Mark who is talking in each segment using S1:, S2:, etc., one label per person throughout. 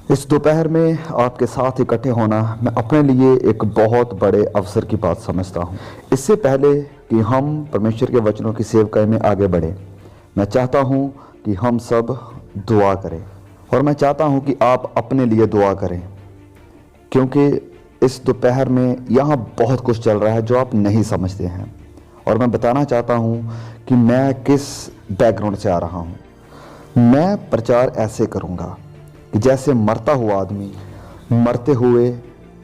S1: इस दोपहर में आपके साथ इकट्ठे होना मैं अपने लिए एक बहुत बड़े अवसर की बात समझता हूँ। इससे पहले कि हम परमेश्वर के वचनों की सेवकाई में आगे बढ़ें, मैं चाहता हूँ कि हम सब दुआ करें और मैं चाहता हूँ कि आप अपने लिए दुआ करें, क्योंकि इस दोपहर में यहाँ बहुत कुछ चल रहा है जो आप नहीं समझते हैं। और मैं बताना चाहता हूँ कि मैं किस बैकग्राउंड से आ रहा हूँ। मैं प्रचार ऐसे करूँगा कि जैसे मरता हुआ आदमी मरते हुए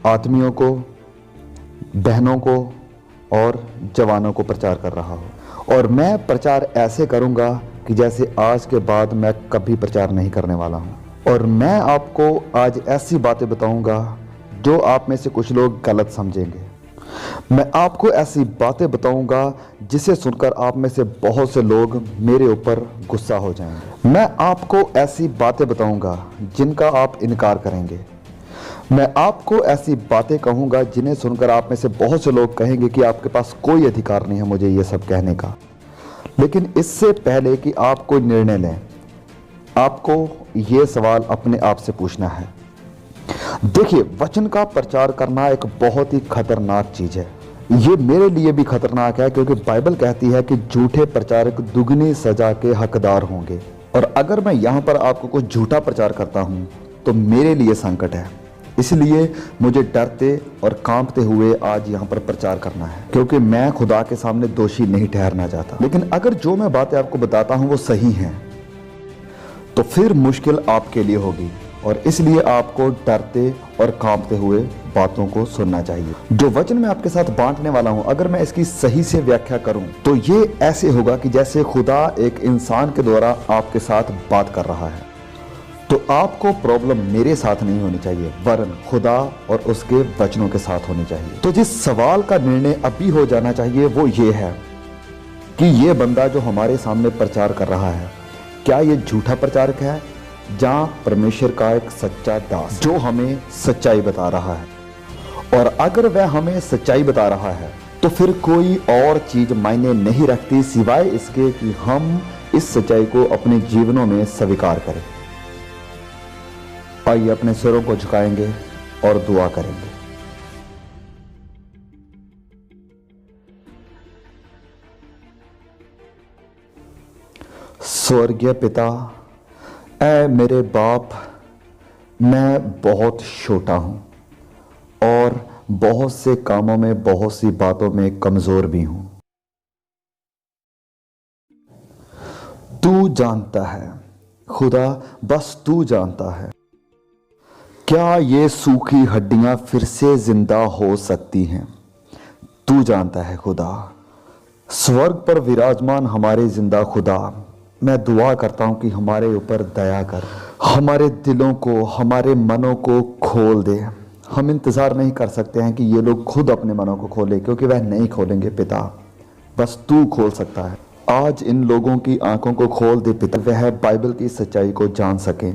S1: आदमियों को, बहनों को और जवानों को प्रचार कर रहा हो। और मैं प्रचार ऐसे करूँगा कि जैसे आज के बाद मैं कभी प्रचार नहीं करने वाला हूँ। और मैं आपको आज ऐसी बातें बताऊँगा जो आप में से कुछ लोग गलत समझेंगे। मैं आपको ऐसी बातें बताऊंगा जिसे सुनकर आप में से बहुत से लोग मेरे ऊपर गुस्सा हो जाएंगे। मैं आपको ऐसी बातें बताऊंगा जिनका आप इनकार करेंगे। मैं आपको ऐसी बातें कहूंगा जिन्हें सुनकर आप में से बहुत से लोग कहेंगे कि आपके पास कोई अधिकार नहीं है मुझे ये सब कहने का। लेकिन इससे पहले कि आप कोई निर्णय लें, आपको ये सवाल अपने आप से पूछना है। देखिए, वचन का प्रचार करना एक बहुत ही खतरनाक चीज है। ये मेरे लिए भी खतरनाक है, क्योंकि बाइबल कहती है कि झूठे प्रचारक दुगनी सजा के हकदार होंगे। और अगर मैं यहाँ पर आपको कुछ झूठा प्रचार करता हूँ तो मेरे लिए संकट है। इसलिए मुझे डरते और कांपते हुए आज यहाँ पर प्रचार करना है, क्योंकि मैं खुदा के सामने दोषी नहीं ठहरना चाहता। लेकिन अगर जो मैं बातें आपको बताता हूँ वो सही हैं, तो फिर मुश्किल आपके लिए होगी। और इसलिए आपको डरते और कांपते हुए बातों को सुनना चाहिए। जो वचन मैं आपके साथ बांटने वाला हूं, अगर मैं इसकी सही से व्याख्या करूं तो ये ऐसे होगा कि जैसे खुदा एक इंसान के द्वारा आपके साथ बात कर रहा है। तो आपको प्रॉब्लम मेरे साथ नहीं होनी चाहिए, वरन खुदा और उसके वचनों के साथ होनी चाहिए। तो जिस सवाल का निर्णय अभी हो जाना चाहिए वो ये है कि ये बंदा जो हमारे सामने प्रचार कर रहा है, क्या ये झूठा प्रचारक है जहां परमेश्वर का एक सच्चा दास जो हमें सच्चाई बता रहा है। और अगर वह हमें सच्चाई बता रहा है तो फिर कोई और चीज मायने नहीं रखती सिवाय इसके कि हम इस सच्चाई को अपने जीवनों में स्वीकार करें। आइए अपने सिरों को झुकाएंगे और दुआ करेंगे। स्वर्गीय पिता, ऐ मेरे बाप, मैं बहुत छोटा हूं और बहुत से कामों में, बहुत सी बातों में कमजोर भी हूं। तू जानता है खुदा, बस तू जानता है क्या ये सूखी हड्डियां फिर से जिंदा हो सकती हैं। तू जानता है खुदा। स्वर्ग पर विराजमान हमारे जिंदा खुदा, मैं दुआ करता हूं कि हमारे ऊपर दया कर, हमारे दिलों को, हमारे मनों को खोल दे। हम इंतजार नहीं कर सकते हैं कि ये लोग खुद अपने मनों को खोलें, क्योंकि वह नहीं खोलेंगे पिता, बस तू खोल सकता है। आज इन लोगों की आंखों को खोल दे पिता, वह बाइबल की सच्चाई को जान सकें।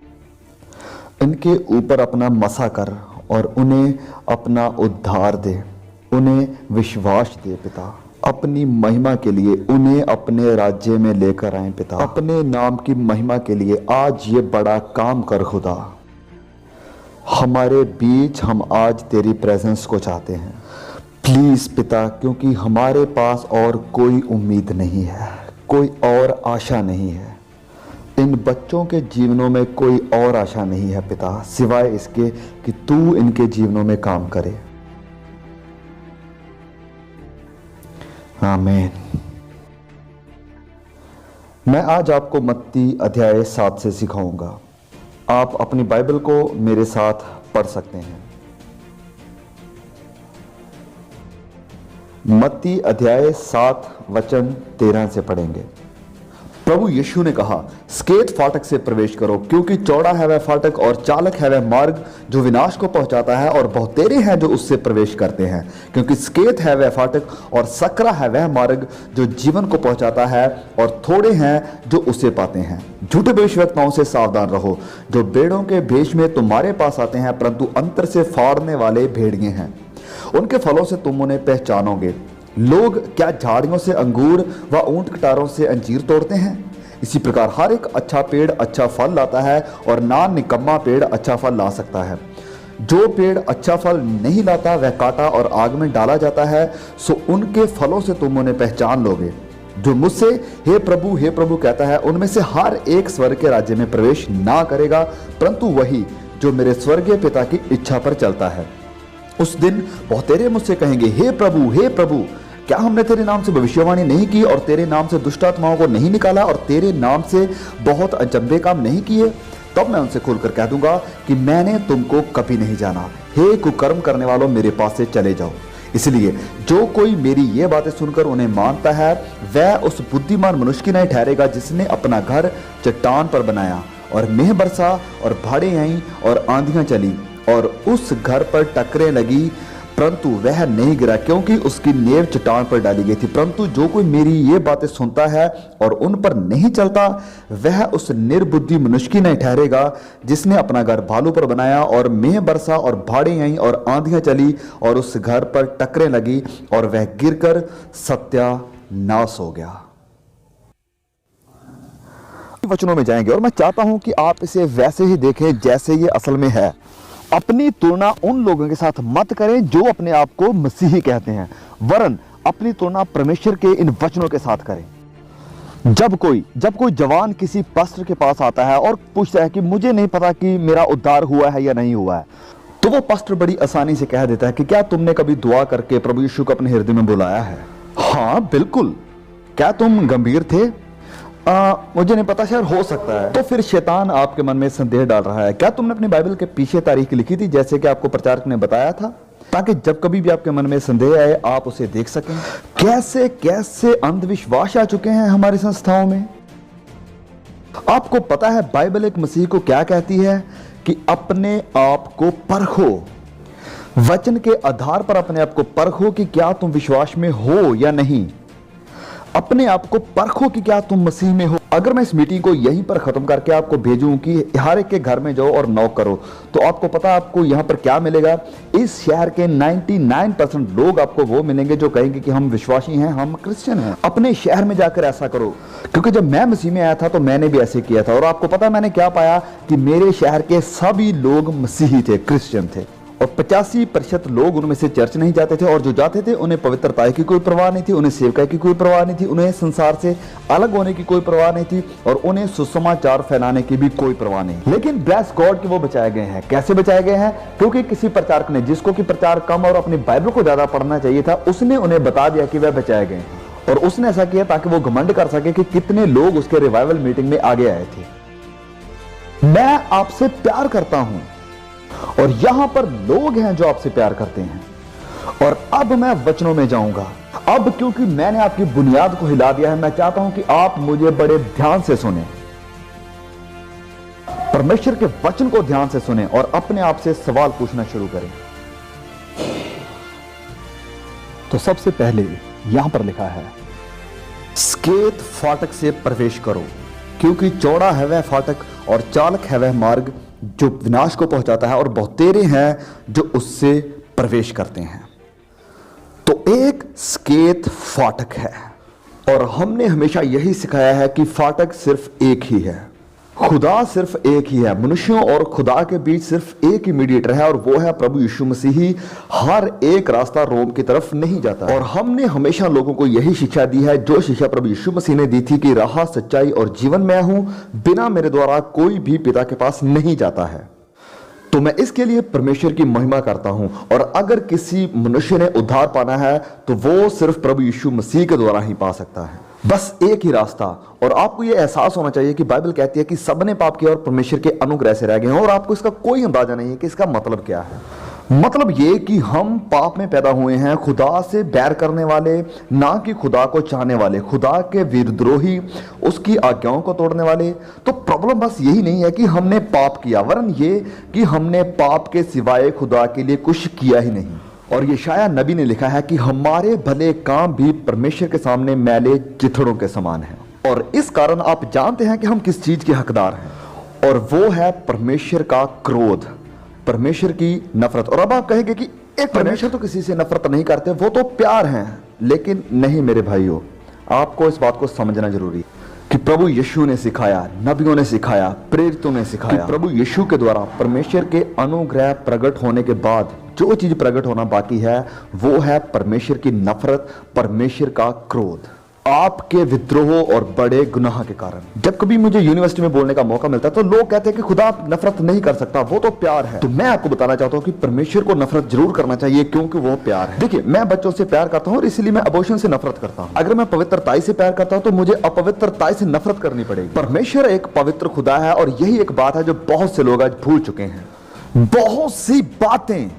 S1: इनके ऊपर अपना मसा कर और उन्हें अपना उद्धार दे, उन्हें विश्वास दे पिता। अपनी महिमा के लिए उन्हें अपने राज्य में लेकर आए पिता। अपने नाम की महिमा के लिए आज ये बड़ा काम कर खुदा। हमारे बीच हम आज तेरी प्रेजेंस को चाहते हैं प्लीज पिता, क्योंकि हमारे पास और कोई उम्मीद नहीं है, कोई और आशा नहीं है। इन बच्चों के जीवनों में कोई और आशा नहीं है पिता, सिवाय इसके कि तू इनके जीवनों में काम करे। आमीन। मैं आज आपको मत्ती अध्याय 7 से सिखाऊंगा। आप अपनी बाइबल को मेरे साथ पढ़ सकते हैं। मत्ती अध्याय 7 वचन 13 से पढ़ेंगे। प्रभु यीशु ने कहा, स्केत फाटक से प्रवेश करो, क्योंकि चौड़ा है वह फाटक और चालक है वह मार्ग जो विनाश को पहुंचाता है, और बहुतेरे हैं जो उससे प्रवेश करते हैं। क्योंकि स्केत है वह फाटक और सकरा है वह मार्ग जो जीवन को पहुंचाता है, और थोड़े हैं जो उसे पाते हैं। झूठे भविष्यवक्ताओं से सावधान रहो, जो भेड़ों के भेष में तुम्हारे पास आते हैं, परंतु अंतर से फाड़ने वाले भेड़िए हैं। उनके फलों से तुम उन्हें पहचानोगे। लोग क्या झाड़ियों से अंगूर व ऊंट कटारों से अंजीर तोड़ते हैं? इसी प्रकार हर एक अच्छा पेड़ अच्छा फल लाता है और ना निकम्मा पेड़ अच्छा फल ला सकता है। जो पेड़ अच्छा फल नहीं लाता वह काटा और आग में डाला जाता है, सो उनके फलों से तुम उन्हें पहचान लोगे। जो मुझसे हे प्रभु कहता है, उनमें से हर एक स्वर्ग के राज्य में प्रवेश ना करेगा, परंतु वही जो मेरे स्वर्गीय पिता की इच्छा पर चलता है। उस दिन बहुतेरे मुझसे कहेंगे, हे प्रभु, क्या हमने तेरे नाम से भविष्यवाणी नहीं की और तेरे नाम से दुष्ट आत्माओं को नहीं निकाला और तेरे नाम से बहुत अचंभे काम नहीं किए? तब मैं उनसे खुलकर कह दूंगा कि मैंने तुमको कभी नहीं जाना। हे कुकर्म करने वालों, मेरे पास से चले जाओ। इसलिए जो कोई मेरी ये बातें सुनकर उन्हें मानता है, वह उस बुद्धिमान मनुष्य की नहीं ठहरेगा जिसने अपना घर चट्टान पर बनाया और मेघ बरसा और बाढ़ें आई और आंधियां चली और उस घर पर टकरें लगी, परंतु वह नहीं गिरा क्योंकि उसकी नींव चट्टान पर डाली गई थी। परंतु जो कोई मेरी ये बातें सुनता है और उन पर नहीं चलता, वह उस निर्बुद्धि मनुष्य की नहीं ठहरेगा जिसने अपना घर भालू पर बनाया और मेघ बरसा और बाढ़ें आई और आंधियां चली और उस घर पर टकरें लगी और वह गिरकर सत्यानाश हो गया। वचनों में जाएंगे और मैं चाहता हूं कि आप इसे वैसे ही देखें जैसे ये असल में है। अपनी तुलना उन लोगों के साथ मत करें जो अपने आप को मसीही कहते हैं, वरन अपनी तुलना परमेश्वर के इन वचनों के साथ करें। जब कोई जवान किसी पास्टर के पास आता है और पूछता है कि मुझे नहीं पता कि मेरा उद्धार हुआ है या नहीं हुआ है, तो वो पास्टर बड़ी आसानी से कह देता है कि क्या तुमने कभी दुआ करके प्रभु यीशु को अपने हृदय में बुलाया है? हाँ बिल्कुल। क्या तुम गंभीर थे? मुझे नहीं पता, शायद हो सकता है। तो फिर शैतान आपके मन में संदेह डाल रहा है। क्या तुमने अपनी बाइबल के पीछे तारीख लिखी थी जैसे कि आपको प्रचारक ने बताया था, ताकि जब कभी भी आपके मन में संदेह आए आप उसे देख सकें? कैसे कैसे अंधविश्वास आ चुके हैं हमारी संस्थाओं में। आपको पता है बाइबल एक मसीह को क्या कहती है कि अपने आप को परखो। वचन के आधार पर अपने आप को परखो कि क्या तुम विश्वास में हो या नहीं। अपने आप को परखो कि क्या तुम मसीह में हो। अगर मैं इस मीटिंग को यहीं पर खत्म करके आपको भेजूं कि हर एक के घर में जाओ और नॉक करो, तो आपको पता आपको यहां पर क्या मिलेगा? इस शहर के 99% लोग आपको वो मिलेंगे जो कहेंगे कि हम विश्वासी हैं, हम क्रिश्चियन हैं। अपने शहर में जाकर ऐसा करो, क्योंकि जब मैं मसीह में आया था तो मैंने भी ऐसे किया था। और आपको पता मैंने क्या पाया कि मेरे शहर के सभी लोग मसीही थे, क्रिश्चियन थे, और 85% लोग उनमें से चर्च नहीं जाते थे, और जो जाते थे उन्हें पवित्रता की कोई परवाह नहीं थी, उन्हें सेवकाई की कोई परवाह नहीं थी, उन्हें संसार से अलग होने की कोई परवाह नहीं थी, और उन्हें सुसमाचार फैलाने की भी कोई परवाह नहीं। लेकिन ब्लेस गॉड कि वो बचाए गए हैं। कैसे बचाए गए हैं? क्योंकि किसी प्रचारक ने, जिसको कि प्रचार कम और अपनी बाइबल को ज्यादा पढ़ना चाहिए था, उसने उन्हें बता दिया कि वह बचाए गए हैं। और उसने ऐसा किया ताकि वो घमंड कर सके कि कितने लोग उसके रिवाइवल मीटिंग में आगे आए थे। मैं आपसे प्यार करता हूं और यहां पर लोग हैं जो आपसे प्यार करते हैं। और अब मैं वचनों में जाऊंगा। अब क्योंकि मैंने आपकी बुनियाद को हिला दिया है, मैं चाहता हूं कि आप मुझे बड़े ध्यान से सुने, परमेश्वर के वचन को ध्यान से सुने और अपने आप से सवाल पूछना शुरू करें। तो सबसे पहले यहां पर लिखा है, स्केत फाटक से प्रवेश करो, क्योंकि चौड़ा है वह फाटक और चालक है वह मार्ग जो विनाश को पहुंचाता है, और बहुतेरे हैं जो उससे प्रवेश करते हैं। तो एक स्केत फाटक है, और हमने हमेशा यही सिखाया है कि फाटक सिर्फ एक ही है, खुदा सिर्फ एक ही है। मनुष्यों और खुदा के बीच सिर्फ एक ही मीडिएटर है, और वो है प्रभु यीशु मसीह ही। हर एक रास्ता रोम की तरफ नहीं जाता। और हमने हमेशा लोगों को यही शिक्षा दी है, जो शिक्षा प्रभु यीशु मसीह ने दी थी कि राह, सच्चाई और जीवन मैं हूं, बिना मेरे द्वारा कोई भी पिता के पास नहीं जाता है। तो मैं इसके लिए परमेश्वर की महिमा करता हूं। और अगर किसी मनुष्य ने उद्धार पाना है तो वो सिर्फ प्रभु यीशु मसीह के द्वारा ही पा सकता है। बस एक ही रास्ता। और आपको यह एहसास होना चाहिए कि बाइबल कहती है कि सबने पाप किया और परमेश्वर के अनुग्रह से रह गए हैं, और आपको इसका कोई अंदाजा नहीं है कि इसका मतलब क्या है। मतलब ये कि हम पाप में पैदा हुए हैं, खुदा से बैर करने वाले, ना कि खुदा को चाहने वाले, खुदा के विद्रोही, उसकी आज्ञाओं को तोड़ने वाले। तो प्रॉब्लम बस यही नहीं है कि हमने पाप किया, वरन ये कि हमने पाप के सिवाय खुदा के लिए कुछ किया ही नहीं। और ये शाया नबी ने लिखा है कि हमारे भले काम भी परमेश्वर के सामने मैले चिथड़ों के समान हैं। और इस कारण आप जानते हैं कि हम किस चीज के हकदार हैं, और वो है परमेश्वर का क्रोध, परमेश्वर की नफरत। और अब आप कहेंगे कि एक परमेश्वर तो किसी से नफरत नहीं करते, वो तो प्यार हैं। लेकिन नहीं मेरे भाइयों, आपको इस बात को समझना जरूरी है। कि प्रभु यीशु ने सिखाया, नबियों ने सिखाया, प्रेरितों ने सिखाया कि प्रभु यीशु के द्वारा परमेश्वर के अनुग्रह प्रकट होने के बाद जो चीज प्रकट होना बाकी है वो है परमेश्वर की नफरत, परमेश्वर का क्रोध, आपके विद्रोह और बड़े गुनाह के कारण। जब कभी मुझे यूनिवर्सिटी में बोलने का मौका मिलता है तो लोग कहते हैं कि खुदा नफरत नहीं कर सकता, वो तो प्यार है। तो मैं आपको बताना चाहता हूं कि परमेश्वर को नफरत जरूर करना चाहिए क्योंकि वो प्यार है। देखिए, मैं बच्चों से प्यार करता हूं और इसलिए मैं अबॉर्शन से नफरत करता हूं। अगर मैं पवित्रताई से प्यार करता हूं तो मुझे अपवित्रताई से नफरत करनी पड़ेगी। परमेश्वर एक पवित्र खुदा है और यही एक बात है जो बहुत से लोग आज भूल चुके हैं। बहुत सी बातें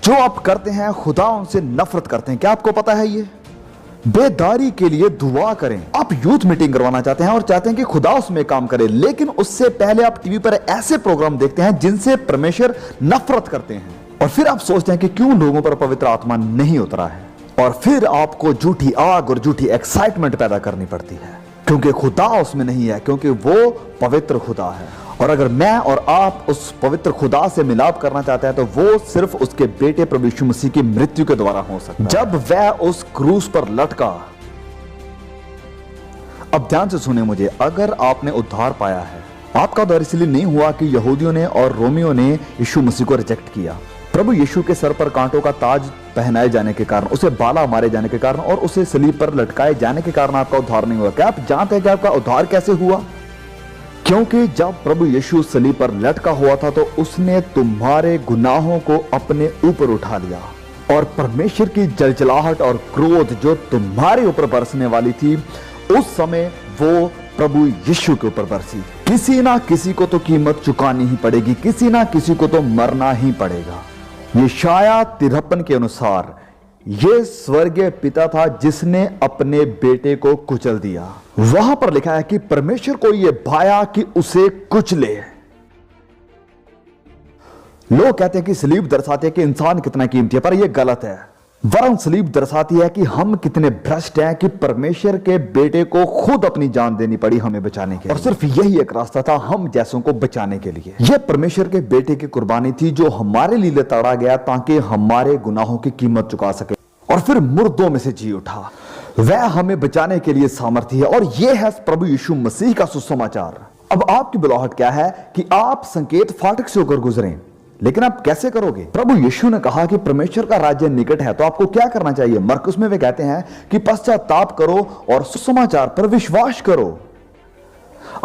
S1: जो आप करते हैं खुदा उनसे नफरत करते हैं। क्या आपको पता है? ये बेदारी के लिए दुआ करें। आप यूथ मीटिंग करवाना चाहते हैं और चाहते हैं कि खुदा उसमें काम करे, लेकिन उससे पहले आप टीवी पर ऐसे प्रोग्राम देखते हैं जिनसे परमेश्वर नफरत करते हैं और फिर आप सोचते हैं कि क्यों लोगों पर पवित्र आत्मा नहीं उतरा है, और फिर आपको झूठी आग और झूठी एक्साइटमेंट पैदा करनी पड़ती है क्योंकि खुदा उसमें नहीं है, क्योंकि वो पवित्र खुदा है। और अगर मैं और आप उस पवित्र खुदा से मिलाप करना चाहते हैं तो वो सिर्फ उसके बेटे प्रभु यीशु मसीह की मृत्यु के द्वारा हो सकता है, जब वह उस क्रूस पर लटका। अब ध्यान से सुने मुझे, अगर आपने उद्धार पाया है, आपका उद्धार इसलिए नहीं हुआ कि यहूदियों ने और रोमियों ने यीशु मसीह को रिजेक्ट किया। प्रभु यीशु के सर पर कांटों का ताज पहनाए जाने के कारण, उसे बाला मारे जाने के कारण और उसे सलीब पर लटकाए जाने के कारण आपका उद्धार नहीं हुआ। क्या आप जानते हैं कि आपका उद्धार कैसे हुआ? क्योंकि जब प्रभु यीशु सलीब पर लटका हुआ था तो उसने तुम्हारे गुनाहों को अपने ऊपर उठा लिया और परमेश्वर की जलजलाहट और क्रोध जो तुम्हारे ऊपर बरसने वाली थी उस समय वो प्रभु यीशु के ऊपर बरसी। किसी ना किसी को तो कीमत चुकानी ही पड़ेगी, किसी ना किसी को तो मरना ही पड़ेगा। यशायाह 53 के अनुसार ये स्वर्गीय पिता था जिसने अपने बेटे को कुचल दिया। वहां पर लिखा है कि परमेश्वर को यह भाया कि उसे कुचले। लोग कहते हैं कि सलीब दर्शाती है कि इंसान कितना कीमती है, पर यह गलत है। वरन सलीब दर्शाती है कि हम कितने भ्रष्ट हैं कि परमेश्वर के बेटे को खुद अपनी जान देनी पड़ी हमें बचाने के लिए। और सिर्फ यही एक रास्ता था हम जैसों को बचाने के लिए। यह परमेश्वर के बेटे की कुर्बानी थी जो हमारे लिए तड़ा गया ताकि हमारे गुनाहों की कीमत चुका सके और फिर मुर्दों में से जी उठा। वह हमें बचाने के लिए सामर्थ्य है और यह है प्रभु यीशु मसीह का सुसमाचार। अब आपकी बुलाहट क्या है कि आप संकेत फाटक से होकर गुजरें, लेकिन आप कैसे करोगे? प्रभु यीशु ने कहा कि परमेश्वर का राज्य निकट है, तो आपको क्या करना चाहिए? मरकुस में वे कहते हैं कि पश्चाताप करो और सुसमाचार पर विश्वास करो।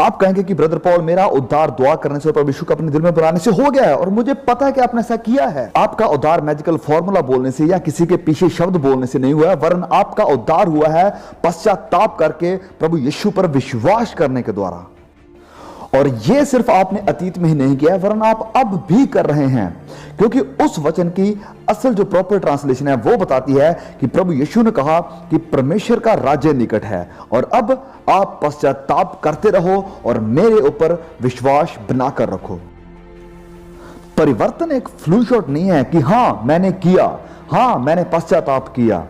S1: आप कहेंगे कि ब्रदर पॉल, मेरा उद्धार दुआ करने से और प्रभु यीशु को अपने दिल में बुलाने से हो गया है और मुझे पता है कि आपने ऐसा किया है। आपका उद्धार मैजिकल फॉर्मूला बोलने से या किसी के पीछे शब्द बोलने से नहीं हुआ है, वरन आपका उद्धार हुआ है पश्चाताप करके प्रभु यीशु पर विश्वास करने के द्वारा। और यह सिर्फ आपने अतीत में ही नहीं किया है, वरन आप अब भी कर रहे हैं, क्योंकि उस वचन की असल जो प्रॉपर ट्रांसलेशन है वो बताती है कि प्रभु यीशु ने कहा कि परमेश्वर का राज्य निकट है और अब आप पश्चाताप करते रहो और मेरे ऊपर विश्वास बनाकर रखो। परिवर्तन एक फ्लू शॉट नहीं है कि हां मैंने किया, हां मैंने पश्चाताप किया,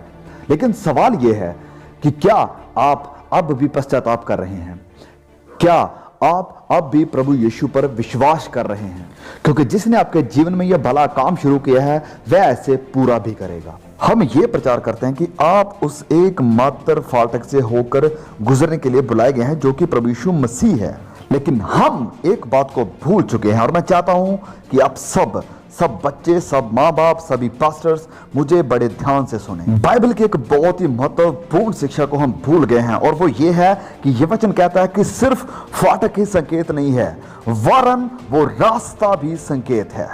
S1: लेकिन सवाल यह है कि क्या आप अब भी पश्चाताप कर रहे हैं? क्या आप अब भी प्रभु यीशु पर विश्वास कर रहे हैं? क्योंकि जिसने आपके जीवन में यह भला काम शुरू किया है वह ऐसे पूरा भी करेगा। हम ये प्रचार करते हैं कि आप उस एकमात्र फाटक से होकर गुजरने के लिए बुलाए गए हैं जो कि प्रभु यीशु मसीह है, लेकिन हम एक बात को भूल चुके हैं और मैं चाहता हूं कि आप सब बच्चे, सब माँ बाप, सभी पास्टर्स मुझे बड़े ध्यान से सुने। बाइबल की एक बहुत ही महत्वपूर्ण शिक्षा को हम भूल गए हैं और वो ये है कि ये वचन कहता है कि सिर्फ फाटक ही संकेत नहीं है, वरन वो रास्ता भी संकेत है।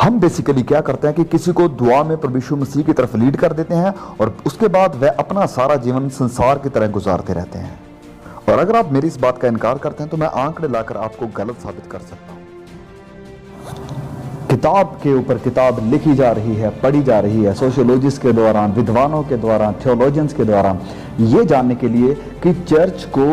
S1: हम बेसिकली क्या करते हैं कि किसी को दुआ में प्रभु यीशु मसीह की तरफ लीड कर देते हैं और उसके बाद वह अपना सारा जीवन संसार की तरह गुजारते रहते हैं। और अगर आप मेरी इस बात का इनकार करते हैं तो मैं आंकड़े लाकर आपको गलत साबित कर सकता हूं। किताब के ऊपर किताब लिखी जा रही है, पढ़ी जा रही है, सोशियोलॉजिस्ट के द्वारा, विद्वानों के द्वारा, थियोलॉजियंस के द्वारा, ये जानने के लिए कि चर्च को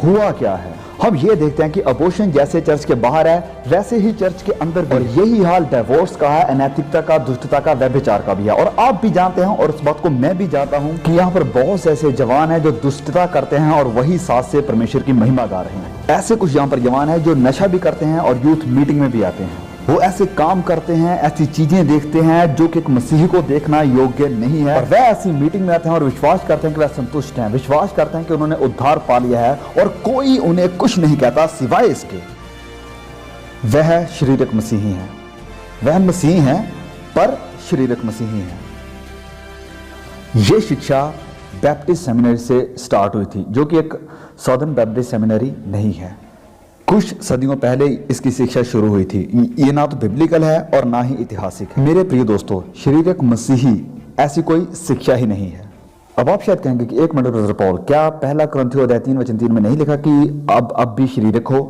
S1: हुआ क्या है। हम ये देखते हैं कि अबॉर्शन जैसे चर्च के बाहर है वैसे ही चर्च के अंदर भी, और यही हाल डिवोर्स का है, अनैतिकता का, दुष्टता का, व्यभिचार का भी है। और आप भी जानते हैं और इस बात को मैं भी जानता हूं कि यहाँ पर बहुत से ऐसे जवान हैं जो दुष्टता करते हैं और वही साथ से परमेश्वर की महिमा गा रहे हैं। ऐसे कुछ यहाँ पर जवान हैं जो नशा भी करते हैं और यूथ मीटिंग में भी आते हैं। वो ऐसे काम करते हैं, ऐसी चीजें देखते हैं जो कि एक मसीही को देखना योग्य नहीं है। और वह ऐसी मीटिंग में आते हैं और विश्वास करते हैं कि वह संतुष्ट हैं, विश्वास करते हैं कि उन्होंने उद्धार पा लिया है और कोई उन्हें कुछ नहीं कहता सिवाय इसके वह शारीरिक मसीही हैं। वह मसीही हैं पर शारीरिक मसीही हैं। यह शिक्षा बैप्टिस्ट सेमिनरी से स्टार्ट हुई थी, जो कि एक सदर्न बैप्टिस्ट सेमिनरी नहीं है। कुछ सदियों पहले इसकी शिक्षा शुरू हुई थी। ये ना तो बिब्लिकल है और ना ही ऐतिहासिक है। मेरे प्रिय दोस्तों, शारीरिक मसीही ऐसी कोई शिक्षा ही नहीं है। अब आप शायद कहेंगे कि एक मिनट ब्रदर पॉल, क्या पहला कुरिन्थियों अध्याय 3 में नहीं लिखा कि अब भी शारीरिक हो?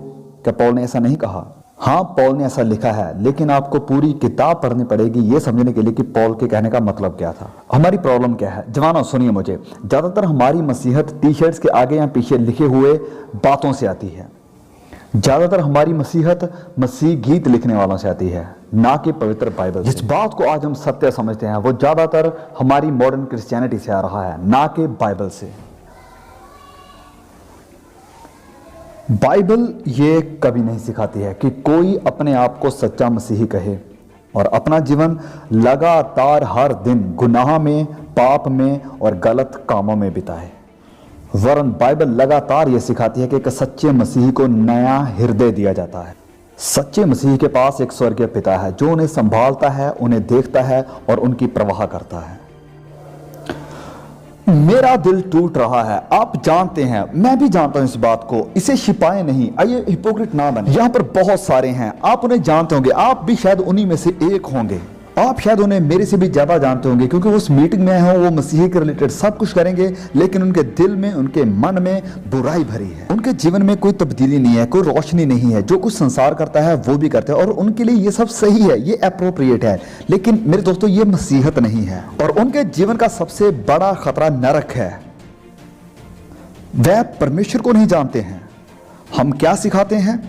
S1: क्या पॉल ने ऐसा नहीं कहा? हाँ, पॉल ने ऐसा लिखा है, लेकिन आपको पूरी किताब पढ़नी पड़ेगी ये समझने के लिए कि पॉल के कहने का मतलब क्या था। हमारी प्रॉब्लम क्या है? जवानों सुनिए मुझे, ज्यादातर हमारी मसीहत टी शर्ट्स के आगे या पीछे लिखे हुए बातों से आती है। ज्यादातर हमारी मसीहत मसीह गीत लिखने वालों से आती है, ना कि पवित्र बाइबल। जिस बात को आज हम सत्य समझते हैं वो ज्यादातर हमारी मॉडर्न क्रिश्चियनिटी से आ रहा है, ना कि बाइबल से। बाइबल ये कभी नहीं सिखाती है कि कोई अपने आप को सच्चा मसीही कहे और अपना जीवन लगातार हर दिन गुनाह में, पाप में और गलत कामों में बिताए। वरन बाइबल लगातार यह सिखाती है कि एक सच्चे मसीही को नया हृदय दिया जाता है। सच्चे मसीही के पास एक स्वर्गीय पिता है जो उन्हें संभालता है, उन्हें देखता है और उनकी परवाह करता है। मेरा दिल टूट रहा है, आप जानते हैं, मैं भी जानता हूं इस बात को, इसे छिपाए नहीं। आइए हिपोक्रेट ना बने। यहां पर बहुत सारे हैं, आप उन्हें जानते होंगे, आप भी शायद उन्हीं में से एक होंगे। आप शायद उन्हें मेरे से भी ज्यादा जानते होंगे क्योंकि वो उस मीटिंग में हैं, वो मसीही के रिलेटेड सब कुछ करेंगे, लेकिन उनके दिल में, उनके मन में बुराई भरी है। उनके जीवन में कोई तब्दीली नहीं है, कोई रोशनी नहीं है। जो कुछ संसार करता है वो भी करते हैं और उनके लिए ये सब सही है, ये अप्रोप्रिएट है। लेकिन मेरे दोस्तों, ये मसीहत नहीं है और उनके जीवन का सबसे बड़ा खतरा नरक है। वह परमेश्वर को नहीं जानते हैं। हम क्या सिखाते हैं?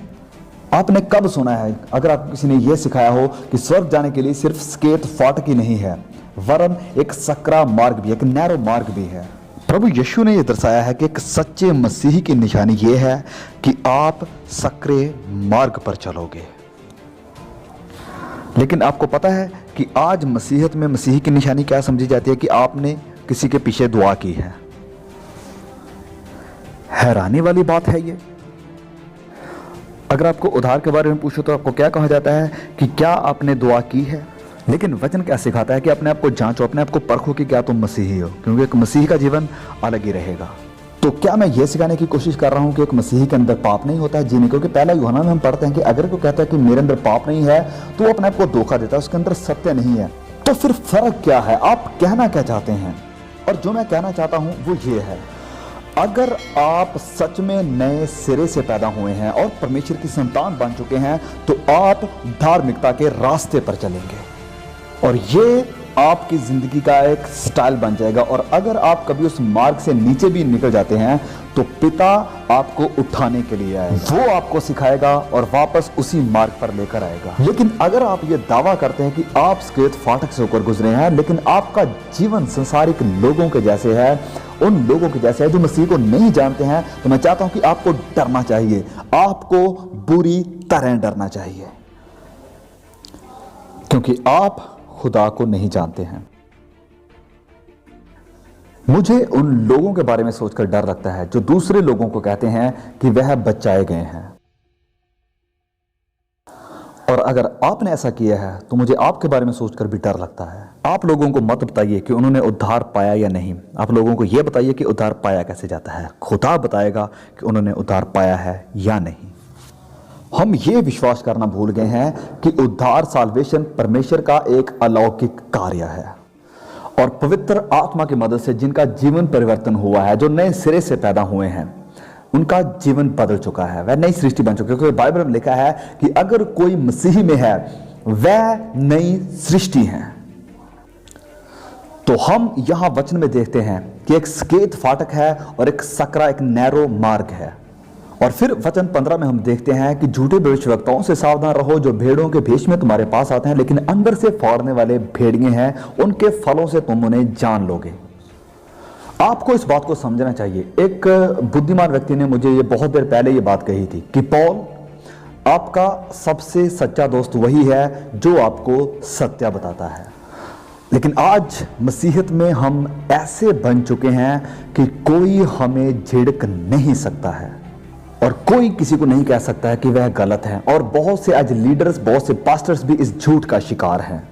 S1: आपने कब सुना है, अगर आप किसी ने यह सिखाया हो कि स्वर्ग जाने के लिए सिर्फ सकेत फाटक ही नहीं है, वरन एक सकरा मार्ग भी, एक नैरो मार्ग भी है। प्रभु यीशु ने यह दर्शाया है कि एक सच्चे मसीही की निशानी यह है कि आप सकरे मार्ग पर चलोगे। लेकिन आपको पता है कि आज मसीहत में मसीही की निशानी क्या समझी जाती है? कि आपने किसी के पीछे दुआ की है। हैरानी वाली बात है ये। अगर आपको उधार के बारे में पूछो तो आपको क्या कहा जाता है कि क्या आपने दुआ की है? लेकिन वचन क्या सिखाता है कि अपने आप को जांचो, अपने आप को परखो कि क्या तुम मसीही हो, क्योंकि एक मसीही का जीवन अलग ही रहेगा। तो क्या मैं ये सिखाने की कोशिश कर रहा हूं कि एक मसीही के अंदर पाप नहीं होता है? जी नहीं, क्योंकि पहला यूहन्ना में हम पढ़ते हैं कि अगर कोई कहता है कि मेरे अंदर पाप नहीं है तो वो अपने आप को धोखा देता है, उसके अंदर सत्य नहीं है। तो फिर फर्क क्या है? आप कहना क्या चाहते हैं? और जो मैं कहना चाहता हूं वो ये है, अगर आप सच में नए सिरे से पैदा हुए हैं और परमेश्वर की संतान बन चुके हैं तो आप धार्मिकता के रास्ते पर चलेंगे और ये आपकी जिंदगी का एक स्टाइल बन जाएगा। और अगर आप कभी उस मार्ग से नीचे भी निकल जाते हैं तो पिता आपको उठाने के लिए आएगा, वो आपको सिखाएगा और वापस उसी मार्ग पर लेकर आएगा। लेकिन अगर आप ये दावा करते हैं कि आप सकेत फाटक से होकर गुजरे हैं, लेकिन आपका जीवन संसारिक लोगों के जैसे है, उन लोगों के जैसे है जो मसीह को नहीं जानते हैं, तो मैं चाहता हूं कि आपको डरना चाहिए, आपको बुरी तरह डरना चाहिए, क्योंकि आप खुदा को नहीं जानते हैं। मुझे उन लोगों के बारे में सोचकर डर लगता है जो दूसरे लोगों को कहते हैं कि वह बचाए गए हैं। और अगर आपने ऐसा किया है तो मुझे आपके बारे में सोचकर भी डर लगता है। आप लोगों को मत बताइए कि उन्होंने उद्धार पाया या नहीं, आप लोगों को यह बताइए कि उद्धार पाया कैसे जाता है। खुदा बताएगा कि उन्होंने उद्धार पाया है या नहीं। हम ये विश्वास करना भूल गए हैं कि उद्धार, साल्वेशन परमेश्वर का एक अलौकिक कार्य है और पवित्र आत्मा की मदद से जिनका जीवन परिवर्तन हुआ है, जो नए सिरे से पैदा हुए हैं, उनका जीवन बदल चुका है, वह नई सृष्टि बन चुकी है। क्योंकि बाइबल में लिखा है कि अगर कोई मसीही में है वह नई सृष्टि है। तो हम यहां वचन में देखते हैं कि एक सकेत फाटक है और एक सकरा, एक नैरो मार्ग है। और फिर वचन 15 में हम देखते हैं कि झूठे भविष्यवक्ताओं से सावधान रहो जो भेड़ों के भेष में तुम्हारे पास आते हैं लेकिन अंदर से फाड़ने वाले भेड़िए हैं, उनके फलों से तुम उन्हें जान लोगे। आपको इस बात को समझना चाहिए। एक बुद्धिमान व्यक्ति ने मुझे ये बहुत देर पहले ये बात कही थी कि पॉल, आपका सबसे सच्चा दोस्त वही है जो आपको सत्य बताता है। लेकिन आज मसीहत में हम ऐसे बन चुके हैं कि कोई हमें झिड़क नहीं सकता है और कोई किसी को नहीं कह सकता है कि वह गलत है। और बहुत से आज लीडर्स, बहुत से पास्टर्स भी इस झूठ का शिकार हैं।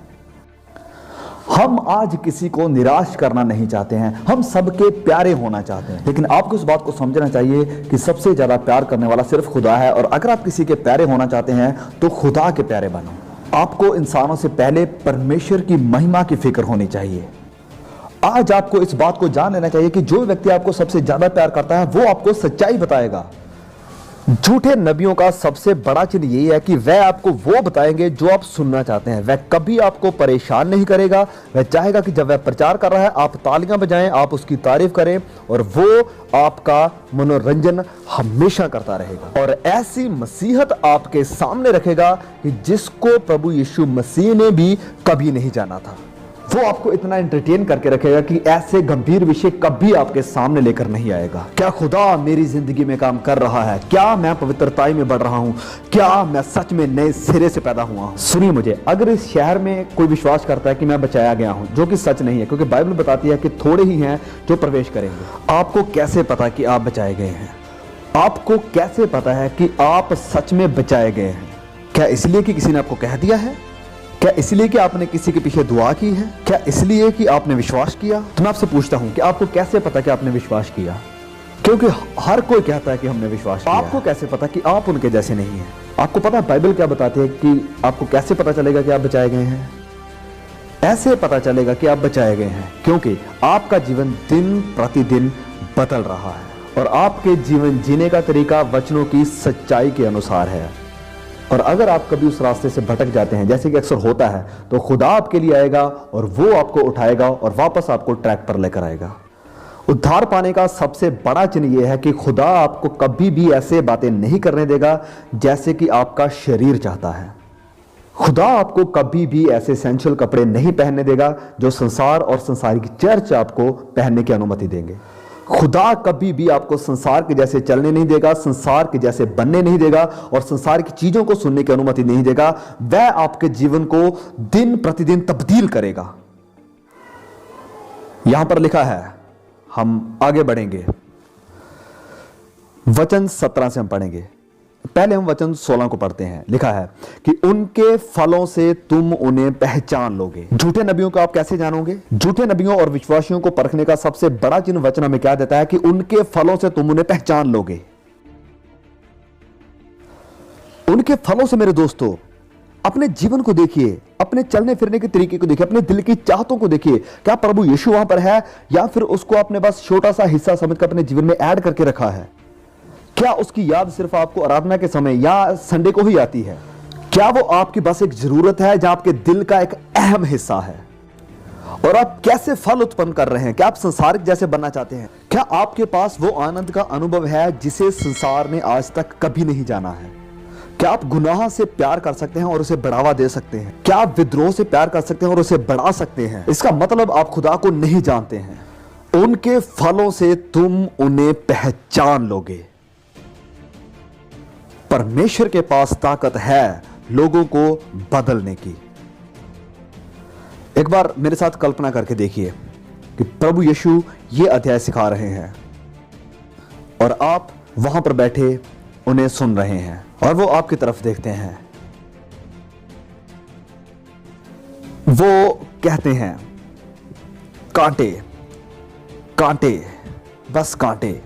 S1: हम आज किसी को निराश करना नहीं चाहते हैं, हम सबके प्यारे होना चाहते हैं। लेकिन आपको इस बात को समझना चाहिए कि सबसे ज्यादा प्यार करने वाला सिर्फ खुदा है। और अगर आप किसी के प्यारे होना चाहते हैं तो खुदा के प्यारे बनो। आपको इंसानों से पहले परमेश्वर की महिमा की फिक्र होनी चाहिए। आज आपको इस बात को जान लेना चाहिए कि जो व्यक्ति आपको सबसे ज्यादा प्यार करता है वो आपको सच्चाई बताएगा। झूठे नबियों का सबसे बड़ा चिन्ह यही है कि वह आपको वो बताएंगे जो आप सुनना चाहते हैं। वह कभी आपको परेशान नहीं करेगा। वह चाहेगा कि जब वह प्रचार कर रहा है आप तालियां बजाएं, आप उसकी तारीफ करें, और वो आपका मनोरंजन हमेशा करता रहेगा। और ऐसी मसीहत आपके सामने रखेगा कि जिसको प्रभु यीशु मसीह ने भी कभी नहीं जाना था। वो आपको इतना एंटरटेन करके रखेगा कि ऐसे गंभीर विषय कभी आपके सामने लेकर नहीं आएगा। क्या खुदा मेरी जिंदगी में काम कर रहा है? क्या मैं पवित्रताई में बढ़ रहा हूं? क्या मैं सच में नए सिरे से पैदा हुआ हूं? सुनिए मुझे, अगर इस शहर में कोई विश्वास करता है कि मैं बचाया गया हूं, जो कि सच नहीं है, क्योंकि बाइबल बताती है कि थोड़े ही हैं जो प्रवेश करेंगे। आपको कैसे पता कि आप बचाए गए हैं? आपको कैसे पता है कि आप सच में बचाए गए हैं? क्या इसलिए कि किसी ने आपको कह दिया है? क्या इसलिए कि आपने किसी के पीछे दुआ की है? क्या इसलिए कि आपने विश्वास किया? तो मैं आपसे पूछता हूं कि आपको कैसे पता कि आपने विश्वास किया? क्योंकि हर कोई कहता है कि हमने विश्वास किया। आपको कैसे पता कि आप उनके जैसे नहीं हैं? आपको पता है बाइबल क्या बताती है कि आपको कैसे पता चलेगा कि आप बचाए गए हैं? ऐसे पता चलेगा कि आप बचाए गए हैं क्योंकि आपका जीवन दिन प्रतिदिन बदल रहा है और आपके जीवन जीने का तरीका वचनों की सच्चाई के अनुसार है। और अगर आप कभी उस रास्ते से भटक जाते हैं, जैसे कि अक्सर होता है, तो खुदा आपके लिए आएगा और वो आपको उठाएगा और वापस आपको ट्रैक पर लेकर आएगा। उद्धार पाने का सबसे बड़ा चिन्ह यह है कि खुदा आपको कभी भी ऐसे बातें नहीं करने देगा जैसे कि आपका शरीर चाहता है। खुदा आपको कभी भी ऐसे एसेंशियल कपड़े नहीं पहनने देगा जो संसार और संसारिक चर्च आपको पहनने की अनुमति देंगे। खुदा कभी भी आपको संसार के जैसे चलने नहीं देगा, संसार के जैसे बनने नहीं देगा और संसार की चीजों को सुनने की अनुमति नहीं देगा। वह आपके जीवन को दिन प्रतिदिन तब्दील करेगा। यहां पर लिखा है, हम आगे बढ़ेंगे, वचन 17 से हम पढ़ेंगे। पहले हम वचन 16 को पढ़ते हैं। लिखा है कि उनके फलों से तुम उन्हें पहचान लोगे। झूठे नबियों को आप कैसे जानोगे? झूठे नबियों और विश्वासियों को परखने का सबसे बड़ा चिन्ह वचन हमें क्या देता है कि उनके फलों से तुम उन्हें पहचान लोगे। उनके फलों से मेरे दोस्तों, अपने जीवन को देखिए, अपने चलने फिरने के तरीके को देखिए, अपने दिल की चाहतों को देखिए। क्या प्रभु यीशु वहां पर है या फिर उसको आपने बस छोटा सा हिस्सा समझकर अपने जीवन में ऐड करके रखा है? क्या उसकी याद सिर्फ आपको आराधना के समय या संडे को ही आती है? क्या वो आपकी बस एक जरूरत है जहां आपके दिल का एक अहम हिस्सा है? और आप कैसे फल उत्पन्न कर रहे हैं? क्या आप संसारिक जैसे बनना चाहते हैं? क्या आपके पास वो आनंद का अनुभव है जिसे संसार ने आज तक कभी नहीं जाना है? क्या आप गुनाह से प्यार कर सकते हैं और उसे बढ़ावा दे सकते हैं? क्या आप विद्रोह से प्यार कर सकते हैं और उसे बढ़ा सकते हैं? इसका मतलब आप खुदा को नहीं जानते हैं। उनके फलों से तुम उन्हें पहचान लोगे। परमेश्वर के पास ताकत है लोगों को बदलने की। एक बार मेरे साथ कल्पना करके देखिए कि प्रभु यीशु ये अध्याय सिखा रहे हैं और आप वहां पर बैठे उन्हें सुन रहे हैं और वो आपकी तरफ देखते हैं। वो कहते हैं, कांटे कांटे, बस कांटे।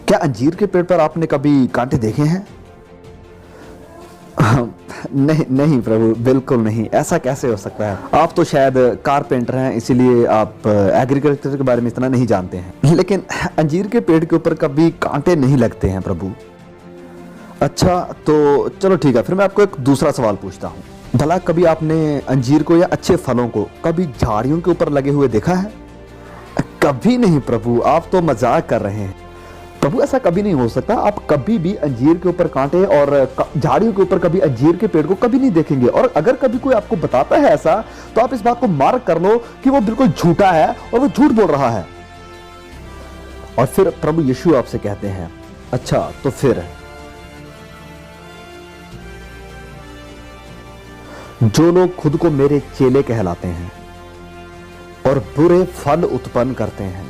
S1: क्या अंजीर के पेड़ पर आपने कभी कांटे देखे हैं? नहीं नहीं प्रभु, बिल्कुल नहीं। ऐसा कैसे हो सकता है? आप तो शायद कारपेंटर हैं, इसीलिए आप एग्रीकल्चर के बारे में इतना नहीं जानते हैं। लेकिन अंजीर के पेड़ के ऊपर कभी कांटे नहीं लगते हैं प्रभु। अच्छा तो चलो ठीक है, फिर मैं आपको एक दूसरा सवाल पूछता हूँ। भला कभी आपने अंजीर को या अच्छे फलों को कभी झाड़ियों के ऊपर लगे हुए देखा है? कभी नहीं प्रभु, आप तो मजाक कर रहे हैं। प्रभु ऐसा कभी नहीं हो सकता। आप कभी भी अंजीर के ऊपर कांटे और झाड़ियों के ऊपर कभी अंजीर के पेड़ को कभी नहीं देखेंगे। और अगर कभी कोई आपको बताता है ऐसा, तो आप इस बात को मार्क कर लो कि वो बिल्कुल झूठा है और वो झूठ बोल रहा है। और फिर प्रभु यीशु आपसे कहते हैं, अच्छा तो फिर जो लोग खुद को मेरे चेले कहलाते हैं और बुरे फल उत्पन्न करते हैं,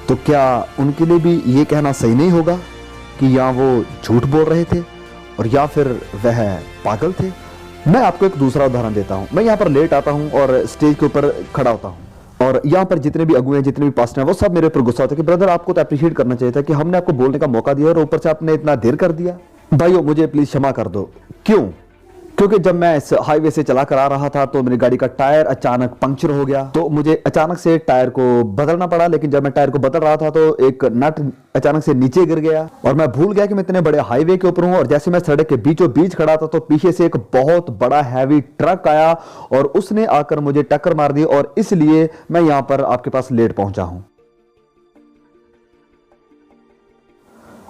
S1: तो क्या उनके लिए भी ये कहना सही नहीं होगा कि या वो झूठ बोल रहे थे और या फिर वह पागल थे? मैं आपको एक दूसरा उदाहरण देता हूं। मैं यहाँ पर लेट आता हूं और स्टेज के ऊपर खड़ा होता हूं और यहाँ पर जितने भी अगुए हैं, जितने भी पास्टर हैं, वो सब मेरे ऊपर गुस्सा होते हैं कि ब्रदर आपको तो अप्रिशिएट करना चाहिए था कि हमने आपको बोलने का मौका दिया और ऊपर से आपने इतना देर कर दिया। भाइयों मुझे प्लीज क्षमा कर दो। क्यों? क्योंकि जब मैं इस हाईवे से चला कर आ रहा था तो मेरी गाड़ी का टायर अचानक पंक्चर हो गया, तो मुझे अचानक से टायर को बदलना पड़ा। लेकिन जब मैं टायर को बदल रहा था तो एक नट अचानक से नीचे गिर गया और मैं भूल गया कि मैं इतने बड़े हाईवे के ऊपर हूं। और जैसे मैं सड़क के बीचों बीच खड़ा था तो पीछे से एक बहुत बड़ा हैवी ट्रक आया और उसने आकर मुझे टक्कर मार दी और इसलिए मैं यहां पर आपके पास लेट पहुंचा हूं।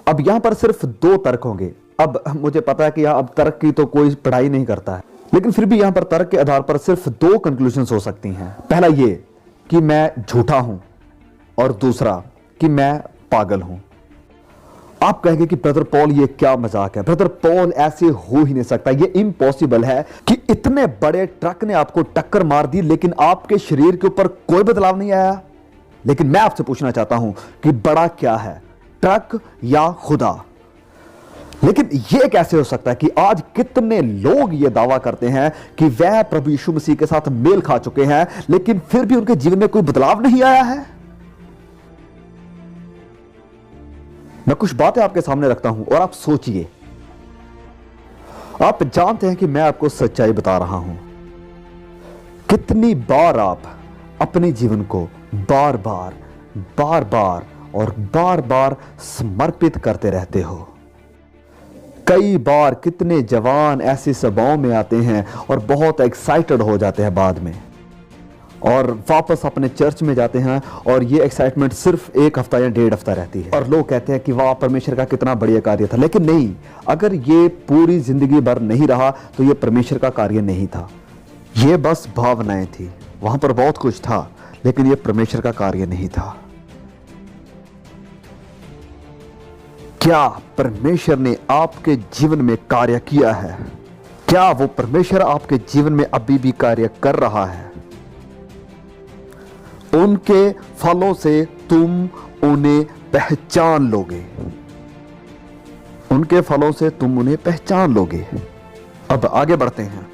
S1: अब यहां पर सिर्फ 2 तर्क होंगे। अब मुझे पता है कि अब तर्क की तो कोई पढ़ाई नहीं करता है, लेकिन फिर भी यहां पर तर्क के आधार पर सिर्फ 2 कंक्लूजन्स हो सकती हैं। पहला ये कि मैं झूठा हूं और दूसरा कि मैं पागल हूं। आप कहेंगे कि ब्रदर पॉल ये क्या मजाक है, ब्रदर पॉल ऐसे हो ही नहीं सकता, ये इम्पॉसिबल है कि इतने बड़े ट्रक ने आपको टक्कर मार दी लेकिन आपके शरीर के ऊपर कोई बदलाव नहीं आया। लेकिन मैं आपसे पूछना चाहता हूं कि बड़ा क्या है, ट्रक या खुदा? लेकिन यह कैसे हो सकता है कि आज कितने लोग यह दावा करते हैं कि वह प्रभु यीशु मसीह के साथ मेल खा चुके हैं लेकिन फिर भी उनके जीवन में कोई बदलाव नहीं आया है? मैं कुछ बातें आपके सामने रखता हूं और आप सोचिए। आप जानते हैं कि मैं आपको सच्चाई बता रहा हूं। कितनी बार आप अपने जीवन को बार बार और बार बार समर्पित करते रहते हो। कई बार कितने जवान ऐसी सभाओं में आते हैं और बहुत एक्साइटेड हो जाते हैं बाद में और वापस अपने चर्च में जाते हैं और ये एक्साइटमेंट सिर्फ 1 हफ्ता या 1.5 हफ्ता रहती है और लोग कहते हैं कि वाह परमेश्वर का कितना बढ़िया कार्य था। लेकिन नहीं, अगर ये पूरी जिंदगी भर नहीं रहा तो ये परमेश्वर का कार्य नहीं था, ये बस भावनाएं थी। वहां पर बहुत कुछ था लेकिन ये परमेश्वर का कार्य नहीं था। क्या परमेश्वर ने आपके जीवन में कार्य किया है? क्या वो परमेश्वर आपके जीवन में अभी भी कार्य कर रहा है? उनके फलों से तुम उन्हें पहचान लोगे। उनके फलों से तुम उन्हें पहचान लोगे। अब आगे बढ़ते हैं।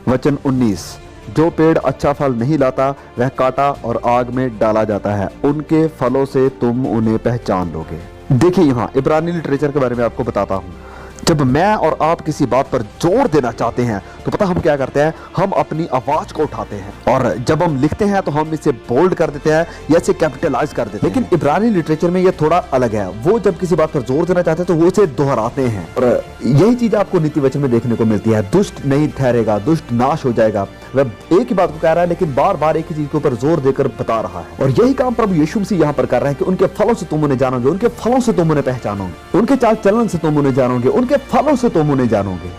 S1: वचन 19, जो पेड़ अच्छा फल नहीं लाता वह काटा और आग में डाला जाता है, उनके फलों से तुम उन्हें पहचान लोगे। देखिए यहां इब्रानी लिटरेचर के बारे में आपको बताता हूं। जब मैं और आप किसी बात पर जोर देना चाहते हैं तो पता हम क्या करते हैं, हम अपनी आवाज को उठाते हैं और जब हम लिखते हैं तो हम इसे बोल्ड कर देते हैं या इसे कैपिटलाइज कर देते हैं। लेकिन इब्रानी लिटरेचर में यह थोड़ा अलग है। वो जब किसी बात पर जोर देना चाहते हैं तो वो इसे दोहराते हैं और यही चीज आपको नीति वचन में देखने को मिलती है। दुष्ट नहीं ठहरेगा, दुष्ट नाश हो जाएगा। वह एक ही बात को कह रहा है लेकिन बार बार एक ही चीज के ऊपर जोर देकर बता रहा है और यही काम प्रभु यीशु मसीह यहां पर कर रहे हैं कि उनके फलों से तुम उन्हें जानोगे, उनके फलों से तुम उन्हें पहचानोगे, उनके चाल चलन से तुम उन्हें जानोगे, उनके फलों से तुम उन्हें जानोगे,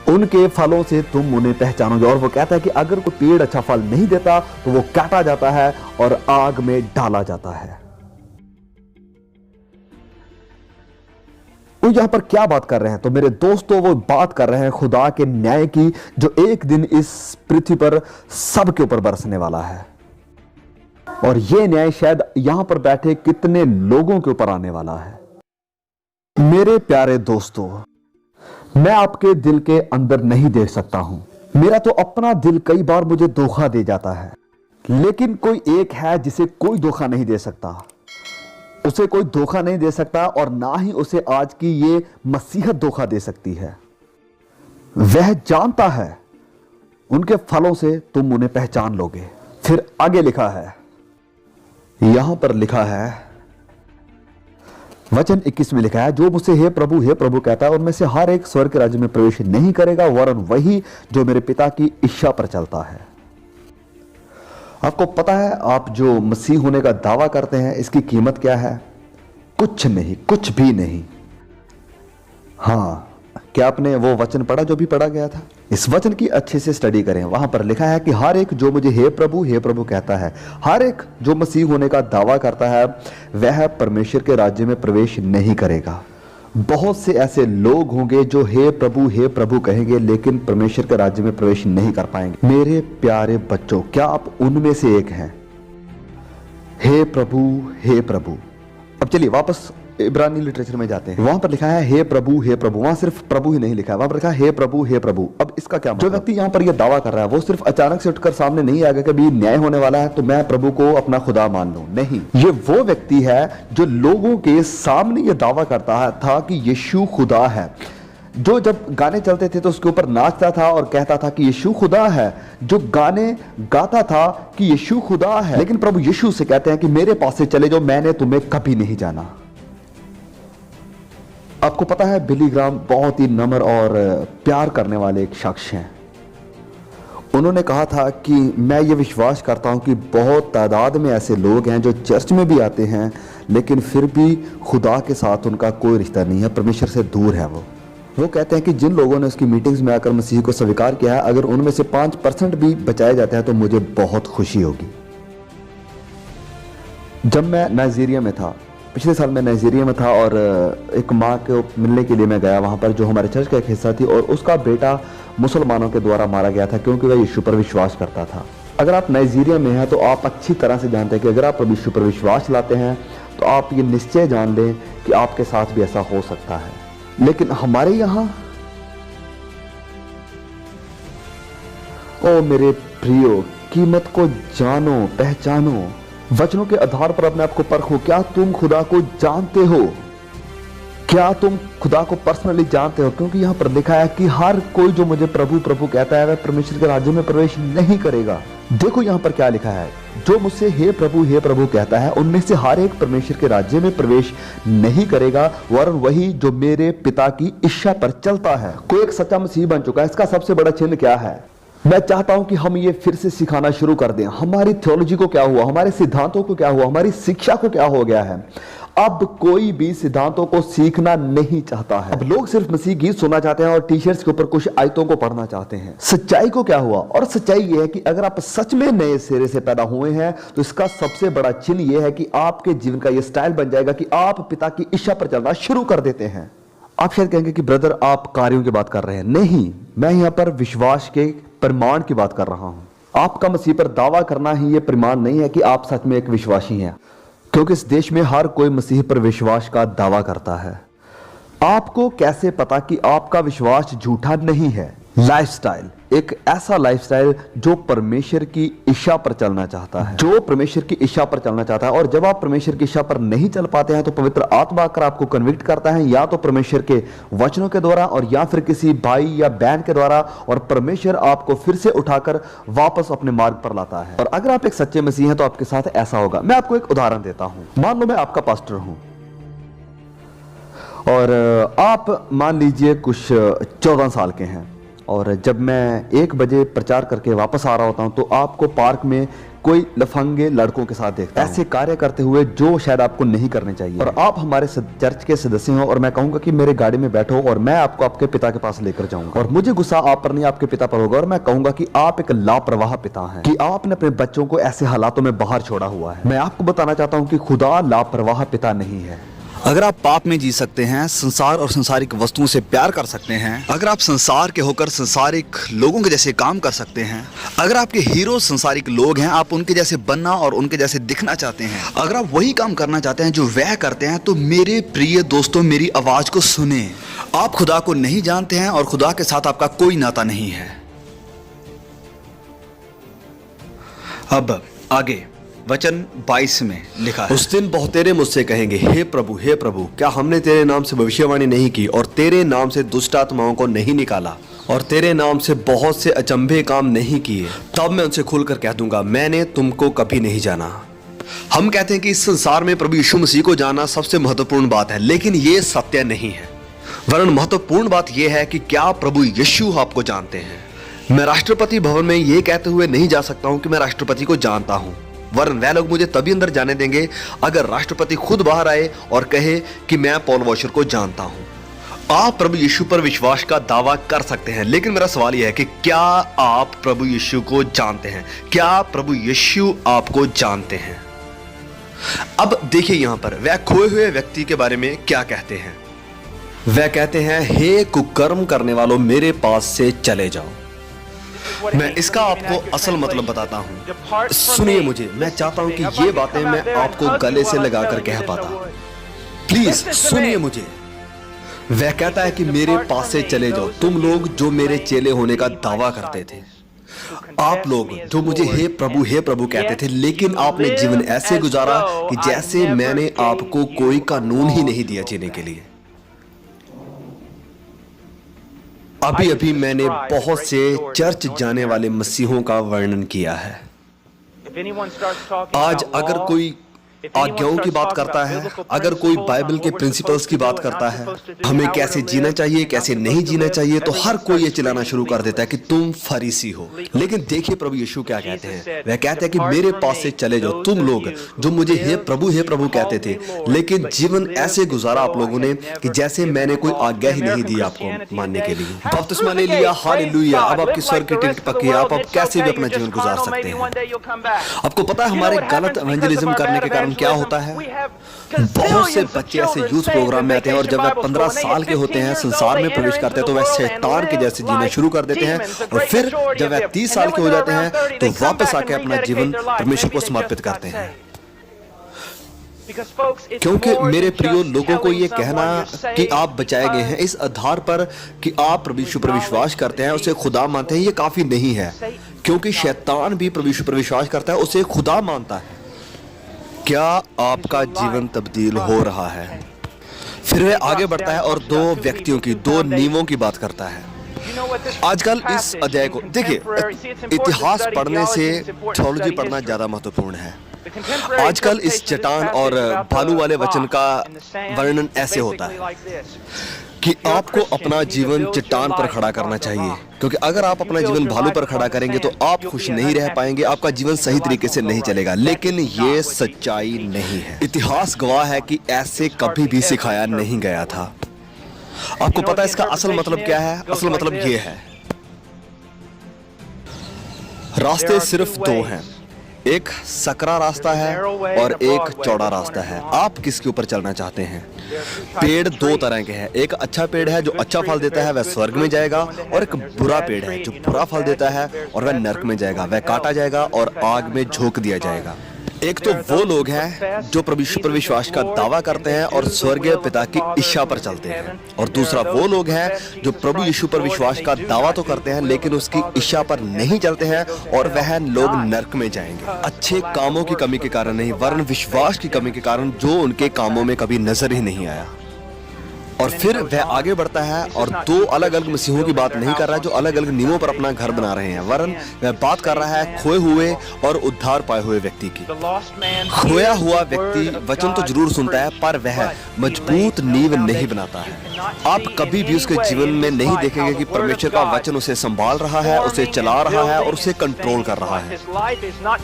S1: उनके फलों से तुम उन्हें पहचानोगे। और वो कहता है कि अगर कोई पेड़ अच्छा फल नहीं देता तो वो काटा जाता है और आग में डाला जाता है। वो यहां पर क्या बात कर रहे हैं? तो मेरे दोस्तों वो बात कर रहे हैं खुदा के न्याय की, जो एक दिन इस पृथ्वी पर सबके ऊपर बरसने वाला है और यह न्याय शायद यहां पर बैठे कितने लोगों के ऊपर आने वाला है। मेरे प्यारे दोस्तों, मैं आपके दिल के अंदर नहीं देख सकता हूं। मेरा तो अपना दिल कई बार मुझे धोखा दे जाता है, लेकिन कोई एक है जिसे कोई धोखा नहीं दे सकता। उसे कोई धोखा नहीं दे सकता और ना ही उसे आज की ये मसीहत धोखा दे सकती है। वह जानता है उनके फलों से तुम उन्हें पहचान लोगे। फिर आगे लिखा है, यहां पर लिखा है वचन 21 में लिखा है, जो मुझसे हे प्रभु कहता है उनमें से हर एक स्वर्ग के राज्य में प्रवेश नहीं करेगा वरन वही जो मेरे पिता की इच्छा पर चलता है। आपको पता है आप जो मसीह होने का दावा करते हैं इसकी कीमत क्या है? कुछ नहीं, कुछ भी नहीं। हाँ, क्या आपने वो वचन पढ़ा जो भी पढ़ा गया था? इस वचन की अच्छे से स्टडी करें। वहां पर लिखा है कि हर एक जो मुझे हे प्रभु कहता है, हर एक जो मसीह होने का दावा करता है वह परमेश्वर के राज्य में प्रवेश नहीं करेगा। बहुत से ऐसे लोग होंगे जो हे प्रभु कहेंगे, लेकिन परमेश्वर के राज्य में प्रवेश नहीं कर पाएंगे। मेरे प्यारे बच्चों, क्या आप उनमें से एक हैं? हे प्रभु। अब चलिए वापस इब्रानी लिटरेचर में जाते हैं। वहां पर लिखा है हे प्रभु। वहां सिर्फ प्रभु ही नहीं लिखा है, वहां पर लिखा है हे प्रभु। अब इसका क्या मतलब? जो व्यक्ति यहां पर यह दावा कर रहा है वो सिर्फ अचानक से उठकर सामने नहीं आ गया कि अभी न्याय होने वाला है तो मैं प्रभु को अपना खुदा मान लूं। नहीं, ये वो व्यक्ति है जो लोगों के सामने यह दावा करता था कि यीशु खुदा है, जो जब गाने चलते थे तो उसके ऊपर नाचता था और कहता था कि यीशु खुदा है, जो गाने गाता था कि यीशु खुदा है। लेकिन प्रभु यीशु से कहते हैं कि मेरे पास से चले जाओ, मैंने तुम्हें कभी नहीं जाना। आपको पता है बिली ग्राम बहुत ही नम्र और प्यार करने वाले एक शख्स हैं। उन्होंने कहा था कि मैं ये विश्वास करता हूं कि बहुत तादाद में ऐसे लोग हैं जो चर्च में भी आते हैं लेकिन फिर भी खुदा के साथ उनका कोई रिश्ता नहीं है, परमेश्वर से दूर है। वो कहते हैं कि जिन लोगों ने उसकी मीटिंग्स में आकर मसीह को स्वीकार किया है, अगर उनमें से 5% भी बचाए जाते हैं तो मुझे बहुत खुशी होगी। जब मैं नाइजीरिया में था, पिछले साल मैं नाइजीरिया में था और एक माँ को मिलने के लिए मैं गया वहाँ पर, जो हमारे चर्च का एक हिस्सा थी, और उसका बेटा मुसलमानों के द्वारा मारा गया था क्योंकि वह यीशु पर विश्वास करता था। अगर आप नाइजीरिया में हैं तो आप अच्छी तरह से जानते हैं कि अगर आप प्रभु यीशु पर विश्वास लाते हैं तो आप ये निश्चय जान लें कि आपके साथ भी ऐसा हो सकता है। लेकिन हमारे यहाँ, ओ मेरे प्रियो, कीमत को जानो, पहचानो, वचनों के आधार पर अपने आप को परखो। क्या तुम खुदा को जानते हो? क्या तुम खुदा को पर्सनली जानते हो? क्योंकि यहां पर लिखा है कि हर कोई जो मुझे प्रभु प्रभु कहता है वह परमेश्वर के राज्य में प्रवेश नहीं करेगा। देखो यहां पर क्या लिखा है, जो मुझसे हे प्रभु कहता है उनमें से हर एक परमेश्वर के राज्य में प्रवेश नहीं करेगा, वरन वही जो मेरे पिता की इच्छा पर चलता है। कोई एक सच्चा मसीह बन चुका है। इसका सबसे बड़ा चिन्ह क्या है? मैं चाहता हूं कि हम ये फिर से सिखाना शुरू कर दें। हमारी थियोलॉजी को क्या हुआ, हमारे सिद्धांतों को क्या हुआ, हमारी शिक्षा को क्या हो गया है? अब कोई भी सिद्धांतों को सीखना नहीं चाहता है। अब लोग सिर्फ मसीह गीत सुनना चाहते हैं और टी शर्ट्स के ऊपर कुछ आयतों को पढ़ना चाहते हैं। सच्चाई को क्या हुआ? और सच्चाई यह है कि अगर आप सच में नए सिरे से पैदा हुए हैं तो इसका सबसे बड़ा चिन्ह यह है कि आपके जीवन का यह स्टाइल बन जाएगा कि आप पिता की इच्छा पर चलना शुरू कर देते हैं। आप शायद कहेंगे कि ब्रदर आप कार्यों की बात कर रहे हैं। नहीं, मैं यहां पर विश्वास के प्रमाण की बात कर रहा हूं। आपका मसीह पर दावा करना ही यह प्रमाण नहीं है कि आप सच में एक विश्वासी हैं, क्योंकि इस देश में हर कोई मसीह पर विश्वास का दावा करता है। आपको कैसे पता कि आपका विश्वास झूठा नहीं है? लाइफस्टाइल, एक ऐसा लाइफस्टाइल जो परमेश्वर की इच्छा पर चलना चाहता है, जो परमेश्वर की इच्छा पर चलना चाहता है। और जब आप परमेश्वर की इच्छा पर नहीं चल पाते हैं तो पवित्र आत्मा आकर आपको कन्विक्ट करता है, या तो परमेश्वर के वचनों के द्वारा और या फिर किसी भाई या बहन के द्वारा, और परमेश्वर आपको फिर से उठाकर वापस अपने मार्ग पर लाता है। और अगर आप एक सच्चे मसीह हैं तो आपके साथ ऐसा होगा। मैं आपको एक उदाहरण देता हूं। मान लो मैं आपका पास्टर हूं और आप मान लीजिए कुछ 14 साल के हैं, और जब मैं 1 बजे प्रचार करके वापस आ रहा होता हूं तो आपको पार्क में कोई लफंगे लड़कों के साथ देखता हूं, ऐसे कार्य करते हुए जो शायद आपको नहीं करने चाहिए। और आप हमारे चर्च के सदस्य हो और मैं कहूंगा कि मेरे गाड़ी में बैठो और मैं आपको आपके पिता के पास लेकर जाऊंगा, और मुझे गुस्सा आप पर नहीं आपके पिता पर होगा, और मैं कहूंगा कि आप एक लापरवाह पिता हैं, कि आपने अपने बच्चों को ऐसे हालातों में बाहर छोड़ा हुआ है। मैं आपको बताना चाहता हूं कि खुदा लापरवाह पिता नहीं है।
S2: अगर आप पाप में जी सकते हैं, संसार और संसारिक वस्तुओं से प्यार कर सकते हैं, अगर आप संसार के होकर संसारिक लोगों के जैसे काम कर सकते हैं, अगर आपके हीरो संसारिक लोग हैं, आप उनके जैसे बनना और उनके जैसे दिखना चाहते हैं, अगर आप वही काम करना चाहते हैं जो वह करते हैं, तो मेरे प्रिय दोस्तों मेरी आवाज को सुने। आप खुदा को नहीं जानते हैं और खुदा के साथ आपका कोई नाता नहीं है। अब आगे वचन 22 में लिखा है,
S3: उस दिन बहुतेरे मुझसे कहेंगे, हे प्रभु क्या हमने तेरे नाम से भविष्यवाणी नहीं की और तेरे नाम से दुष्ट आत्माओं को नहीं निकाला और तेरे नाम से बहुत से अचंभे काम नहीं किए? तब मैं उनसे खुलकर कह दूंगा, मैंने तुमको कभी नहीं जाना। हम कहते हैं कि इस संसार में प्रभु यीशु मसीह को जानना सबसे महत्वपूर्ण बात है, लेकिन ये सत्य नहीं है। वरन महत्वपूर्ण बात यह है कि क्या प्रभु यीशु आपको जानते हैं। मैं राष्ट्रपति भवन में यह कहते हुए नहीं जा सकता हूं कि मैं राष्ट्रपति को जानता हूं, वरन वह लोग मुझे तभी अंदर जाने देंगे अगर राष्ट्रपति खुद बाहर आए और कहे कि मैं पॉल वॉशर को जानता हूं। आप प्रभु यीशु पर विश्वास का दावा कर सकते हैं, लेकिन मेरा सवाल यह है कि क्या आप प्रभु यीशु को जानते हैं? क्या प्रभु यीशु आपको जानते हैं? अब देखिए यहां पर वह खोए हुए व्यक्ति के बारे में क्या कहते हैं। वह कहते हैं, हे कुकर्म करने वालों, मेरे पास से चले जाओ। मैं इसका आपको असल मतलब बताता हूँ। सुनिए मुझे, मैं चाहता हूँ कि ये बातें मैं आपको गले से लगाकर कह पाता। प्लीज सुनिए मुझे। वह कहता है कि मेरे पास से चले जाओ, तुम लोग जो मेरे चेले होने का दावा करते थे, आप लोग जो मुझे हे प्रभु कहते थे, लेकिन आपने जीवन ऐसे गुजारा कि जैसे मैंने आपको कोई कानून ही नहीं दिया जीने के लिए। अभी अभी मैंने बहुत से चर्च जाने वाले मसीहों का वर्णन किया है। आज अगर कोई आज्ञाओं की बात करता है, अगर कोई बाइबल के प्रिंसिपल्स की बात करता है, हमें कैसे जीना चाहिए, कैसे नहीं जीना चाहिए, तो हर कोई ये चिल्लाना शुरू कर देता है कि तुम फरीसी हो। लेकिन देखिए प्रभु यीशु क्या कहते हैं। वह कहते हैं कि मेरे पास से चले जाओ, तुम लोग जो मुझे हे प्रभु कहते थे, लेकिन जीवन ऐसे गुजारा आप लोगों ने कि जैसे मैंने कोई आज्ञा ही नहीं दी आपको मानने के लिए। बपतिस्मा ले लिया, हालेलुया, अब आपकी स्वर्ग की टिकट पक्की है, आप अब कैसे भी अपना जीवन गुजार सकते हैं। आपको पता है हमारे गलत एवेंजलिज्म करने के कारण क्या होता है? बहुत से बच्चे ऐसे यूथ प्रोग्राम में आते हैं और जब वह 15 साल के होते हैं, संसार में प्रवेश करते हैं, तो वह शैतान के जैसे जीना शुरू कर देते हैं, और फिर जब वह 30 साल के हो जाते हैं तो वापस आके अपना जीवन परमेश्वर को समर्पित करते हैं। क्योंकि मेरे प्रियो लोगों को यह कहना कि आप बचाए गए हैं इस आधार पर कि आप प्रभु यीशु पर विश्वास करते हैं, उसे खुदा मानते हैं, ये काफी नहीं है। क्योंकि शैतान भी प्रभु यीशु पर विश्वास करता है, उसे खुदा मानता है। क्या आपका जीवन तब्दील हो रहा है? फिर वह आगे बढ़ता है और दो व्यक्तियों की, दो नींवों की बात करता है। आजकल इस अध्याय को देखिए, इतिहास पढ़ने से थियोलॉजी पढ़ना ज्यादा महत्वपूर्ण है। आजकल इस चट्टान और भालू वाले वचन का वर्णन ऐसे होता है कि आपको अपना जीवन चट्टान पर खड़ा करना चाहिए, क्योंकि अगर आप अपना जीवन भालू पर खड़ा करेंगे तो आप खुश नहीं रह पाएंगे, आपका जीवन सही तरीके से नहीं चलेगा। लेकिन ये सच्चाई नहीं है। इतिहास गवाह है कि ऐसे कभी भी सिखाया नहीं गया था। आपको पता है इसका असल मतलब क्या है? असल मतलब ये है, रास्ते सिर्फ दो हैं, एक सकरा रास्ता है और एक चौड़ा रास्ता है। आप किसके ऊपर चलना चाहते हैं? पेड़ दो तरह के हैं, एक अच्छा पेड़ है जो अच्छा फल देता है, वह स्वर्ग में जाएगा, और एक बुरा पेड़ है जो बुरा फल देता है और वह नरक में जाएगा, वह काटा जाएगा और आग में झोंक दिया जाएगा। एक तो वो लोग हैं जो प्रभु यीशु पर विश्वास का दावा करते हैं और स्वर्गीय पिता की इच्छा पर चलते हैं, और दूसरा वो लोग हैं जो प्रभु यीशु पर विश्वास का दावा तो करते हैं लेकिन उसकी इच्छा पर नहीं चलते हैं, और वह लोग नरक में जाएंगे। अच्छे कामों की कमी के कारण नहीं, वरन विश्वास की कमी के कारण, जो उनके कामों में कभी नजर ही नहीं आया। और फिर वह आगे बढ़ता है और दो अलग अलग मसीहों की बात नहीं कर रहा है जो अलग अलग नींवों पर अपना घर बना रहे हैं, वरन वह बात कर रहा है खोए हुए और उद्धार पाए हुए व्यक्ति की। खोया हुआ व्यक्ति वचन तो जरूर सुनता है पर वह मजबूत नींव नहीं बनाता है। आप कभी भी उसके जीवन में नहीं देखेंगे कि परमेश्वर का वचन उसे संभाल रहा है, उसे चला रहा है और उसे कंट्रोल कर रहा है।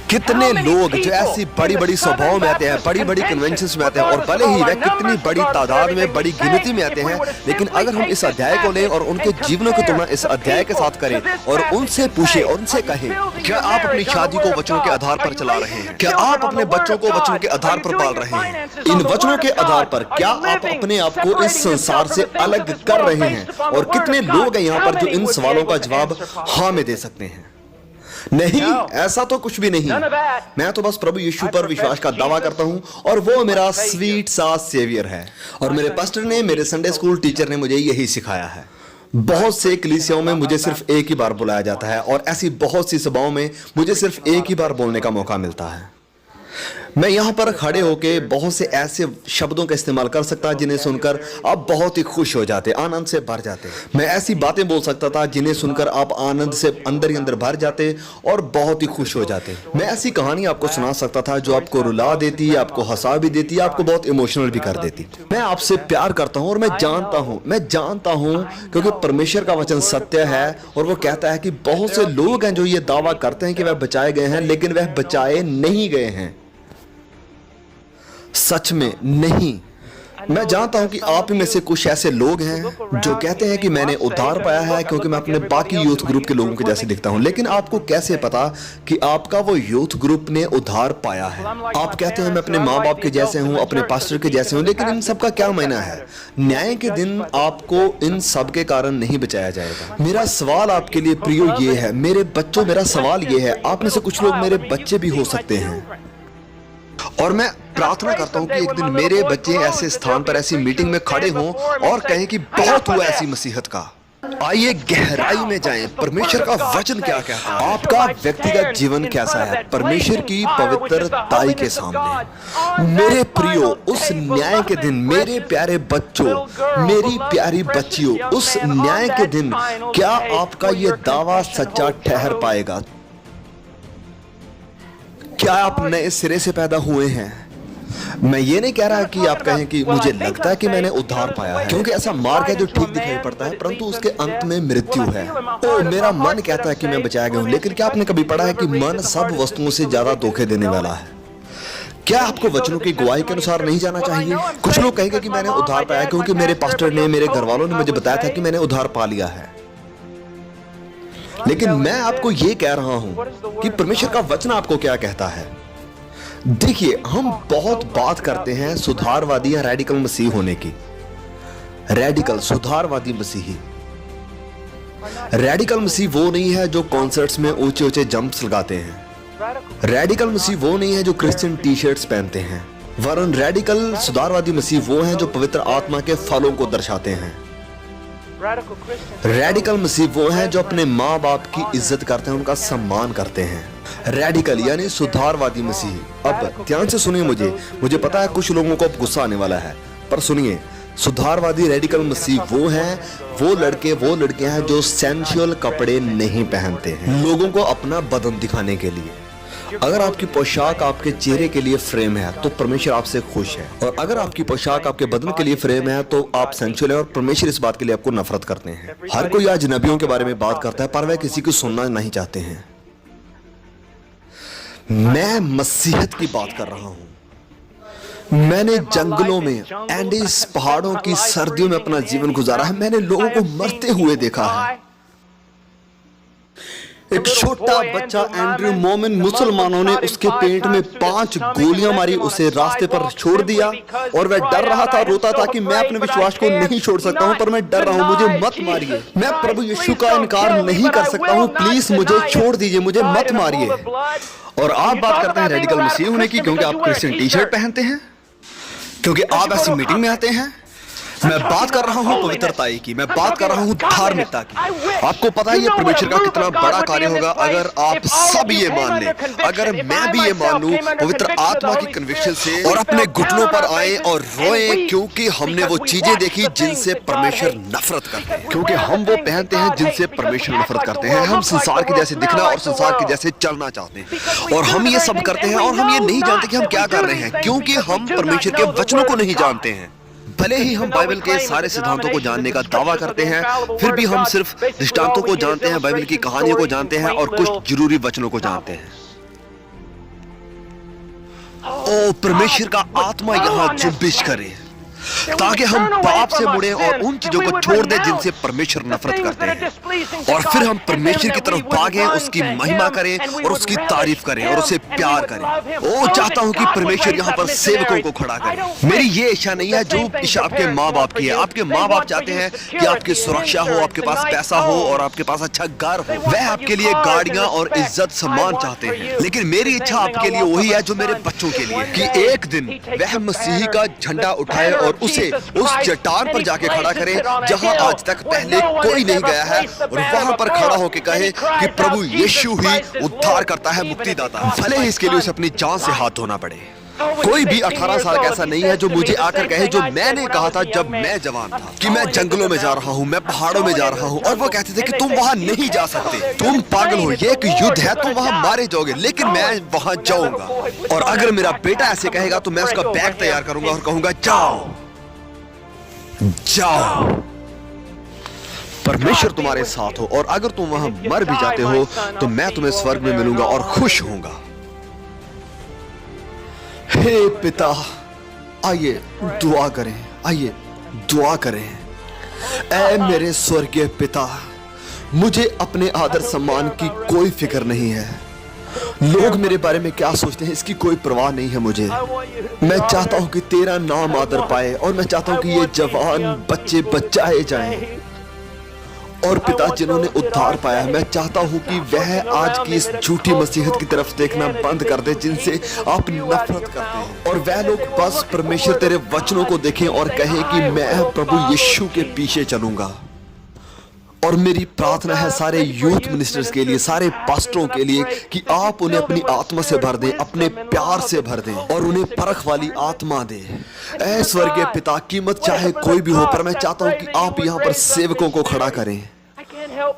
S3: कितने लोग जो ऐसी बड़ी बड़ी सभाओं में आते हैं, बड़ी बड़ी कन्वेंशंस में आते हैं, और भले ही वह कितनी बड़ी तादाद में, बड़ी गिनती में आते हैं, लेकिन अगर हम इस अध्याय को लें और उनके जीवनों की तुलना इस अध्याय के साथ करें और उनसे पूछें और उनसे कहें, क्या आप अपनी शादी को वचनों के आधार पर चला रहे हैं? क्या आप अपने बच्चों को वचनों के आधार पर पाल रहे हैं? इन वचनों के आधार पर क्या आप अपने आप को इस संसार से अलग कर रहे हैं? और कितने लोग हैं यहाँ पर जो इन सवालों का जवाब हाँ में दे सकते हैं? नहीं, ऐसा तो कुछ भी नहीं। मैं तो बस प्रभु यीशु पर विश्वास का दावा करता हूं और वो मेरा स्वीट सा सेवियर है। और मेरे पास्टर ने, मेरे संडे स्कूल टीचर ने मुझे यही सिखाया है। बहुत से कलीसियाओं में मुझे सिर्फ एक ही बार बुलाया जाता है और ऐसी बहुत सी सभाओं में मुझे सिर्फ एक ही बार बोलने का मौका मिलता है। मैं यहाँ पर खड़े होके बहुत से ऐसे शब्दों का इस्तेमाल कर सकता जिन्हें सुनकर आप बहुत ही खुश हो जाते, आनंद से भर जाते। मैं ऐसी बातें बोल सकता था जिन्हें सुनकर आप आनंद से अंदर ही अंदर भर जाते और बहुत ही खुश हो जाते। मैं ऐसी कहानी आपको सुना सकता था जो आपको रुला देती, आपको हंसा भी देती, आपको बहुत इमोशनल भी कर देती। मैं आपसे प्यार करता हूँ और मैं जानता हूँ क्योंकि परमेश्वर का वचन सत्य है और वो कहता है कि बहुत से लोग हैं जो ये दावा करते हैं कि वह बचाए गए हैं, लेकिन वह बचाए नहीं गए हैं। सच में नहीं। मैं जानता हूं कि आप में से कुछ ऐसे लोग हैं जो कहते हैं कि मैंने उद्धार पाया है क्योंकि मैं अपने बाकी यूथ ग्रुप के लोगों के जैसे दिखता हूं। लेकिन आपको कैसे पता कि आपका वो यूथ ग्रुप ने उद्धार पाया है? आप कहते हैं मैं अपने माँ बाप के जैसे हूं, अपने पास्टर के जैसे हूं, लेकिन इन सब का क्या मायना है? न्याय के दिन आपको इन सब के कारण नहीं बचाया जाएगा। मेरा सवाल आपके लिए प्रियो ये है, मेरे बच्चों, मेरा सवाल ये है, आप में से कुछ लोग मेरे बच्चे भी हो सकते हैं और मैं प्रार्थना करता हूं कि एक दिन मेरे बच्चे ऐसे स्थान पर, ऐसी मीटिंग में खड़े हों और कहें कि बहुत हुआ ऐसी मसीहत का। आइए गहराई में जाएं, परमेश्वर का वचन क्या कहता है, आपका व्यक्तिगत जीवन कैसा है परमेश्वर की पवित्रताई के सामने। मेरे प्रियो, उस न्याय के दिन, मेरे प्यारे बच्चों, मेरी प्यारी बच्चियों, उस न्याय के दिन क्या आपका यह दावा सच्चा ठहर पाएगा? क्या आप नए सिरे से पैदा हुए हैं? मैं ये नहीं कह रहा कि आप कहें कि मुझे लगता है कि मैंने उद्धार पाया है, क्योंकि ऐसा मार्ग है जो ठीक दिखाई पड़ता है परंतु उसके अंत में मृत्यु है। ओ, मेरा मन कहता है कि मैं बचाया गया हूं, लेकिन क्या आपने कभी पढ़ा है कि मन सब वस्तुओं से ज्यादा धोखे देने वाला है? क्या आपको वचनों की गवाही के अनुसार नहीं जाना चाहिए? कुछ लोग कहेंगे कि मैंने उद्धार पाया क्योंकि मेरे पास्टर ने, मेरे घर वालों ने मुझे बताया था कि मैंने उद्धार पा लिया है। लेकिन मैं आपको यह कह रहा हूं कि परमेश्वर का वचन आपको क्या कहता है। देखिए, हम बहुत बात करते हैं सुधारवादी या रेडिकल मसीह होने की। रेडिकल, सुधारवादी मसीही। रेडिकल मसीह वो नहीं है जो कॉन्सर्ट्स में ऊंचे ऊंचे जंप्स लगाते हैं। रेडिकल मसीह वो नहीं है जो क्रिश्चियन टी शर्ट्स पहनते हैं। वरन रेडिकल सुधारवादी मसीह वो हैं जो पवित्र आत्मा के फलों को दर्शाते हैं। रेडिकल मसीह वो हैं जो अपने माँ बाप की इज्जत करते हैं, उनका सम्मान करते हैं। रेडिकल यानी सुधारवादी मसीह। अब ध्यान से सुनिए, मुझे पता है कुछ लोगों को अब गुस्सा आने वाला है, पर सुनिए, सुधारवादी रेडिकल मसीह वो हैं, वो लड़के, वो लड़कियां हैं जो सेंसुअल कपड़े नहीं पहनते हैं लोगों को अपना बदन दिखाने के लिए। अगर आपकी पोशाक आपके चेहरे के लिए फ्रेम है तो परमेश्वर आपसे खुश है, और अगर आपकी पोशाक आपके बदन के लिए फ्रेम है तो आप सेंसुअल है और परमेश्वर इस बात के लिए आपको नफरत करते हैं। हर कोई आज नबियों के बारे में बात करता है पर वह किसी को सुनना नहीं चाहते हैं। मैं मसीहत की बात कर रहा हूं। मैंने जंगलों में, एंडीज पहाड़ों की सर्दियों में अपना जीवन गुजारा है। मैंने लोगों को मरते हुए देखा है। एक छोटा बच्चा एंड्रयू मोमिन, मुसलमानों ने उसके पेट में 5 गोलियां मारी, उसे रास्ते पर छोड़ दिया और वह डर रहा था, रोता था कि मैं अपने विश्वास को नहीं छोड़ सकता हूं, पर मैं डर रहा हूं, मुझे मत मारिए। मैं प्रभु यीशु का इनकार नहीं कर सकता हूं, प्लीज मुझे छोड़ दीजिए, मुझे मत मारिए। और आप बात करते हैं रेडिकल मसीह होने की क्योंकि आप क्रिश्चियन टी शर्ट पहनते हैं, क्योंकि आप ऐसी मीटिंग में आते हैं। मैं बात कर रहा हूं पवित्रताई की, मैं बात कर रहा हूं धार्मिकता की। आपको पता है ये परमेश्वर का कितना बड़ा कार्य होगा अगर आप सब ये मान लें, अगर मैं भी ये मान लूं पवित्र आत्मा की कन्विक्शन से, और अपने घुटनों पर आए और रोए क्योंकि हमने वो चीजें देखी जिनसे परमेश्वर नफरत करते हैं, क्योंकि हम वो पहनते हैं जिनसे परमेश्वर नफरत करते हैं। हम संसार के जैसे दिखना और संसार के जैसे चलना चाहते हैं, और हम ये सब करते हैं और हम ये नहीं जानते कि हम क्या कर रहे हैं, क्योंकि हम परमेश्वर के वचनों को नहीं जानते हैं। भले ही हम बाइबल के सारे सिद्धांतों को जानने का दावा करते हैं, फिर भी हम सिर्फ दृष्टांतों को जानते हैं, बाइबल की कहानियों को जानते हैं और कुछ जरूरी वचनों को जानते हैं। ओ परमेश्वर का आत्मा यहां जुम्बिश करे ताकि हम पाप से मुड़े और उन चीजों को छोड़ दें जिनसे परमेश्वर नफरत करते हैं, और फिर हम परमेश्वर की तरफ भागें, उसकी महिमा करें और उसकी तारीफ करें और उसे प्यार करें। ओ चाहता हूं कि परमेश्वर यहाँ पर सेवकों को खड़ा करे। मेरी ये इच्छा नहीं है जो इच्छा आपके माँ बाप की है। आपके माँ बाप चाहते हैं कि आपकी सुरक्षा हो, आपके पास पैसा हो और आपके पास अच्छा घर हो। वह आपके लिए गाड़ियां और इज्जत सम्मान चाहते हैं, लेकिन मेरी इच्छा आपके लिए वही है जो मेरे बच्चों के लिए, कि एक दिन वह मसीही का झंडा उठाए और उसे उस चट्टान पर जाके खड़ा करे जहां आज तक पहले कोई नहीं गया है, और वहां पर खड़ा होकर कहे कि प्रभु यीशु ही उद्धार करता है, मुक्तिदाता है। भले ही इसके लिए उसे अपनी जान से हाथ धोना पड़े। कोई भी 18 साल का ऐसा नहीं है जो मुझे आकर कहे जो मैंने कहा था जब मैं जवान था, कि मैं जंगलों में जा रहा हूं, मैं पहाड़ों में जा रहा हूं, और वो कहते थे कि तुम वहां नहीं जा सकते, तुम पागल हो, ये एक युद्ध है, तुम वहां मारे जाओगे। लेकिन मैं वहां जाऊंगा, और अगर मेरा बेटा ऐसे कहेगा तो मैं उसका बैग तैयार करूंगा और कहूंगा जाओ जाओ, परमेश्वर तुम्हारे साथ हो, और अगर तुम वहां मर भी जाते हो तो मैं तुम्हें स्वर्ग में मिलूंगा और खुश होऊंगा। हे पिता,
S2: आइए दुआ करें, आइए दुआ करें। ऐ मेरे स्वर्गीय पिता, मुझे अपने आदर सम्मान की कोई फिक्र नहीं है। लोग मेरे बारे में क्या सोचते हैं इसकी कोई परवाह नहीं है मुझे। मैं चाहता हूं कि तेरा नाम आदर पाए और मैं चाहता हूं कि ये जवान बच्चे बचाए जाएं। और पिता जिन्होंने उद्धार पाया है, मैं चाहता हूं कि वह आज की इस झूठी मसीहत की तरफ देखना बंद कर दे जिनसे आप नफरत करते हैं, और वह लोग बस परमेश्वर तेरे वचनों को देखें और कहें कि मैं प्रभु यीशु के पीछे चलूंगा। और मेरी प्रार्थना है सारे यूथ मिनिस्टर्स के लिए, सारे पास्टरों के लिए, कि आप उन्हें अपनी आत्मा से भर दें, अपने प्यार से भर दें और उन्हें परख वाली आत्मा दें। ऐ स्वर्गीय पिता, कीमत चाहे कोई भी हो, पर मैं चाहता हूं कि आप यहां पर सेवकों को खड़ा करें।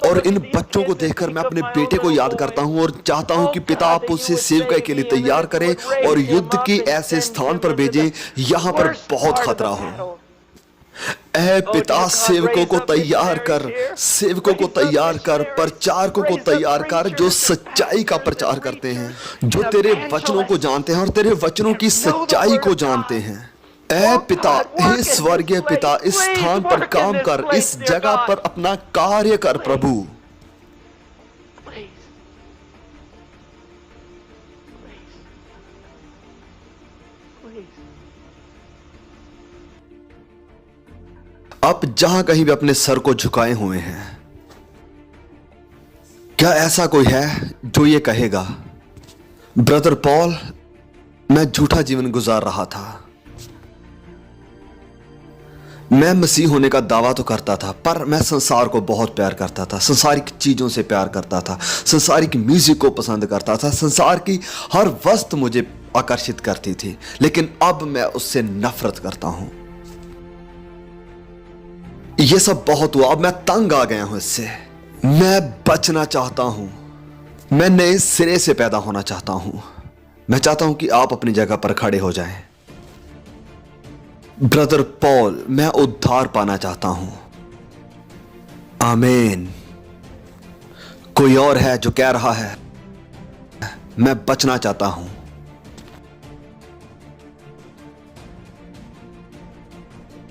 S2: और इन बच्चों को देखकर मैं अपने बेटे को याद करता हूं और चाहता हूं कि पिता आप उसे सेवकाई के लिए तैयार करें और युद्ध के ऐसे स्थान पर भेजें यहां पर बहुत खतरा हो। ऐ पिता, सेवकों को तैयार कर, सेवकों को तैयार कर, प्रचारकों को तैयार कर जो सच्चाई का प्रचार करते हैं, जो तेरे वचनों को जानते हैं और तेरे वचनों की सच्चाई को जानते हैं। ऐ पिता, हे स्वर्गीय पिता, इस स्थान पर काम कर, इस जगह पर अपना कार्य कर प्रभु। आप जहां कहीं भी अपने सर को झुकाए हुए हैं, क्या ऐसा कोई है जो ये कहेगा, ब्रदर पॉल, मैं झूठा जीवन गुजार रहा था, मैं मसीह होने का दावा तो करता था, पर मैं संसार को बहुत प्यार करता था, संसारिक चीजों से प्यार करता था, संसारिक म्यूजिक को पसंद करता था, संसार की हर वस्तु मुझे आकर्षित करती थी, लेकिन अब मैं उससे नफरत करता हूं। यह सब बहुत हुआ, अब मैं तंग आ गया हूं इससे। मैं बचना चाहता हूं, मैं नए सिरे से पैदा होना चाहता हूं। मैं चाहता हूं कि आप अपनी जगह पर खड़े हो जाएं। ब्रदर पॉल, मैं उद्धार पाना चाहता हूं। आमीन। कोई और है जो कह रहा है मैं बचना चाहता हूं।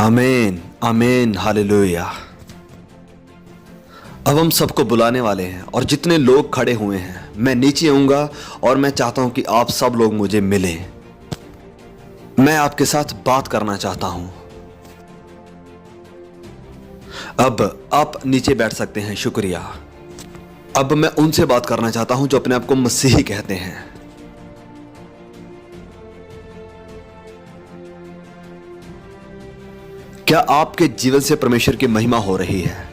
S2: आमीन, आमीन, हालेलुया। अब हम सबको बुलाने वाले हैं और जितने लोग खड़े हुए हैं, मैं नीचे आऊंगा और मैं चाहता हूं कि आप सब लोग मुझे मिलें। मैं आपके साथ बात करना चाहता हूं। अब आप नीचे बैठ सकते हैं, शुक्रिया। अब मैं उनसे बात करना चाहता हूं जो अपने आप को मसीही कहते हैं। क्या आपके जीवन से परमेश्वर की महिमा हो रही है?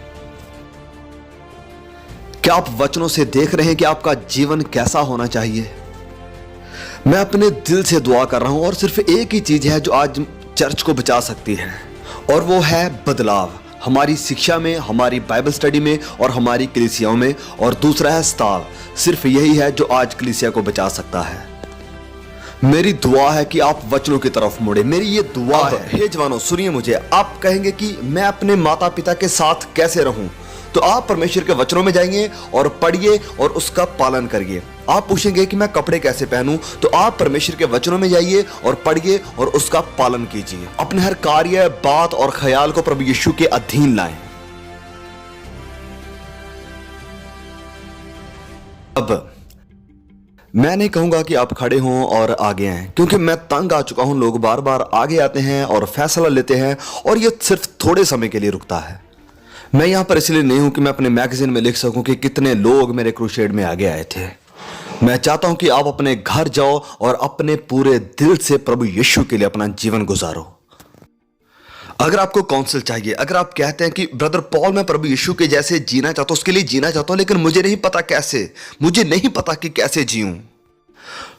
S2: क्या आप वचनों से देख रहे हैं कि आपका जीवन कैसा होना चाहिए? मैं अपने दिल से दुआ कर रहा हूं और सिर्फ एक ही चीज है जो आज चर्च को बचा सकती है, और वो है बदलाव हमारी शिक्षा में, हमारी बाइबल स्टडी में और हमारी कलीसियाओं में। और दूसरा है स्ताव। सिर्फ यही है जो आज कलीसिया को बचा सकता है। मेरी दुआ है कि आप वचनों की तरफ मुड़े। मेरी ये दुआ है। हे जवानों, सुनिए मुझे। आप कहेंगे कि मैं अपने माता पिता के साथ कैसे रहूं, तो आप परमेश्वर के वचनों में जाएंगे और पढ़िए और उसका पालन करिए। आप पूछेंगे कि मैं कपड़े कैसे पहनूं, तो आप परमेश्वर के वचनों में जाइए और पढ़िए और उसका पालन कीजिए। अपने हर कार्य, बात और ख्याल को प्रभु यीशु के अधीन लाएं। अब मैं नहीं कहूंगा कि आप खड़े हों और आगे आएं, क्योंकि मैं तंग आ चुका हूं। लोग बार बार आगे आते हैं और फैसला लेते हैं और यह सिर्फ थोड़े समय के लिए रुकता है। मैं यहां पर इसलिए नहीं हूं कि मैं अपने मैगजीन में लिख सकूं कि कितने लोग मेरे क्रूसेड में आगे आए थे। मैं चाहता हूं कि आप अपने घर जाओ और अपने पूरे दिल से प्रभु यीशु के लिए अपना जीवन गुजारो। अगर आपको काउंसिल चाहिए, अगर आप कहते हैं कि ब्रदर पॉल, मैं प्रभु यीशु के जैसे जीना चाहता हूं, उसके लिए जीना चाहता हूं, लेकिन मुझे नहीं पता कैसे, मुझे नहीं पता कि कैसे जीऊं,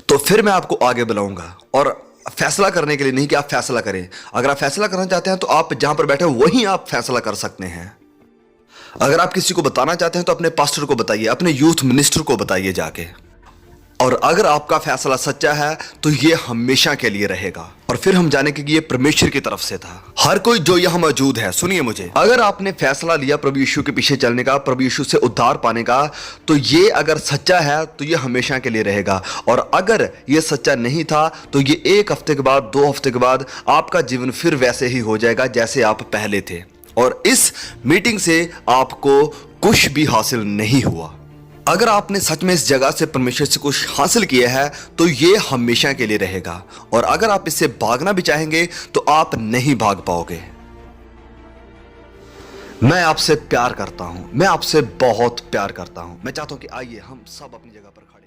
S2: तो फिर मैं आपको आगे बुलाऊंगा। और फैसला करने के लिए नहीं कि आप फैसला करें। अगर आप फैसला करना चाहते हैं तो आप जहां पर बैठे हो वहीं आप फैसला कर सकते हैं। अगर आप किसी को बताना चाहते हैं तो अपने पास्टर को बताइए, अपने यूथ मिनिस्टर को बताइए जाके। और अगर आपका फैसला सच्चा है तो ये हमेशा के लिए रहेगा। और फिर हम जाने कि ये परमेश्वर की तरफ से था। हर कोई जो यहाँ मौजूद है, सुनिए मुझे, अगर आपने फैसला लिया प्रभु यीशु के पीछे चलने का, प्रभु यीशु से उद्धार पाने का, तो ये अगर सच्चा है तो ये हमेशा के लिए रहेगा। और अगर ये सच्चा नहीं था तो ये 1 हफ्ते के बाद, 2 हफ्ते के बाद आपका जीवन फिर वैसे ही हो जाएगा जैसे आप पहले थे। और इस मीटिंग से आपको कुछ भी हासिल नहीं हुआ। अगर आपने सच में इस जगह से परमेश्वर से कुछ हासिल किया है तो ये हमेशा के लिए रहेगा। और अगर आप इससे भागना भी चाहेंगे तो आप नहीं भाग पाओगे। मैं आपसे प्यार करता हूं, मैं आपसे बहुत प्यार करता हूं। मैं चाहता हूं कि आइए हम सब अपनी जगह पर खड़े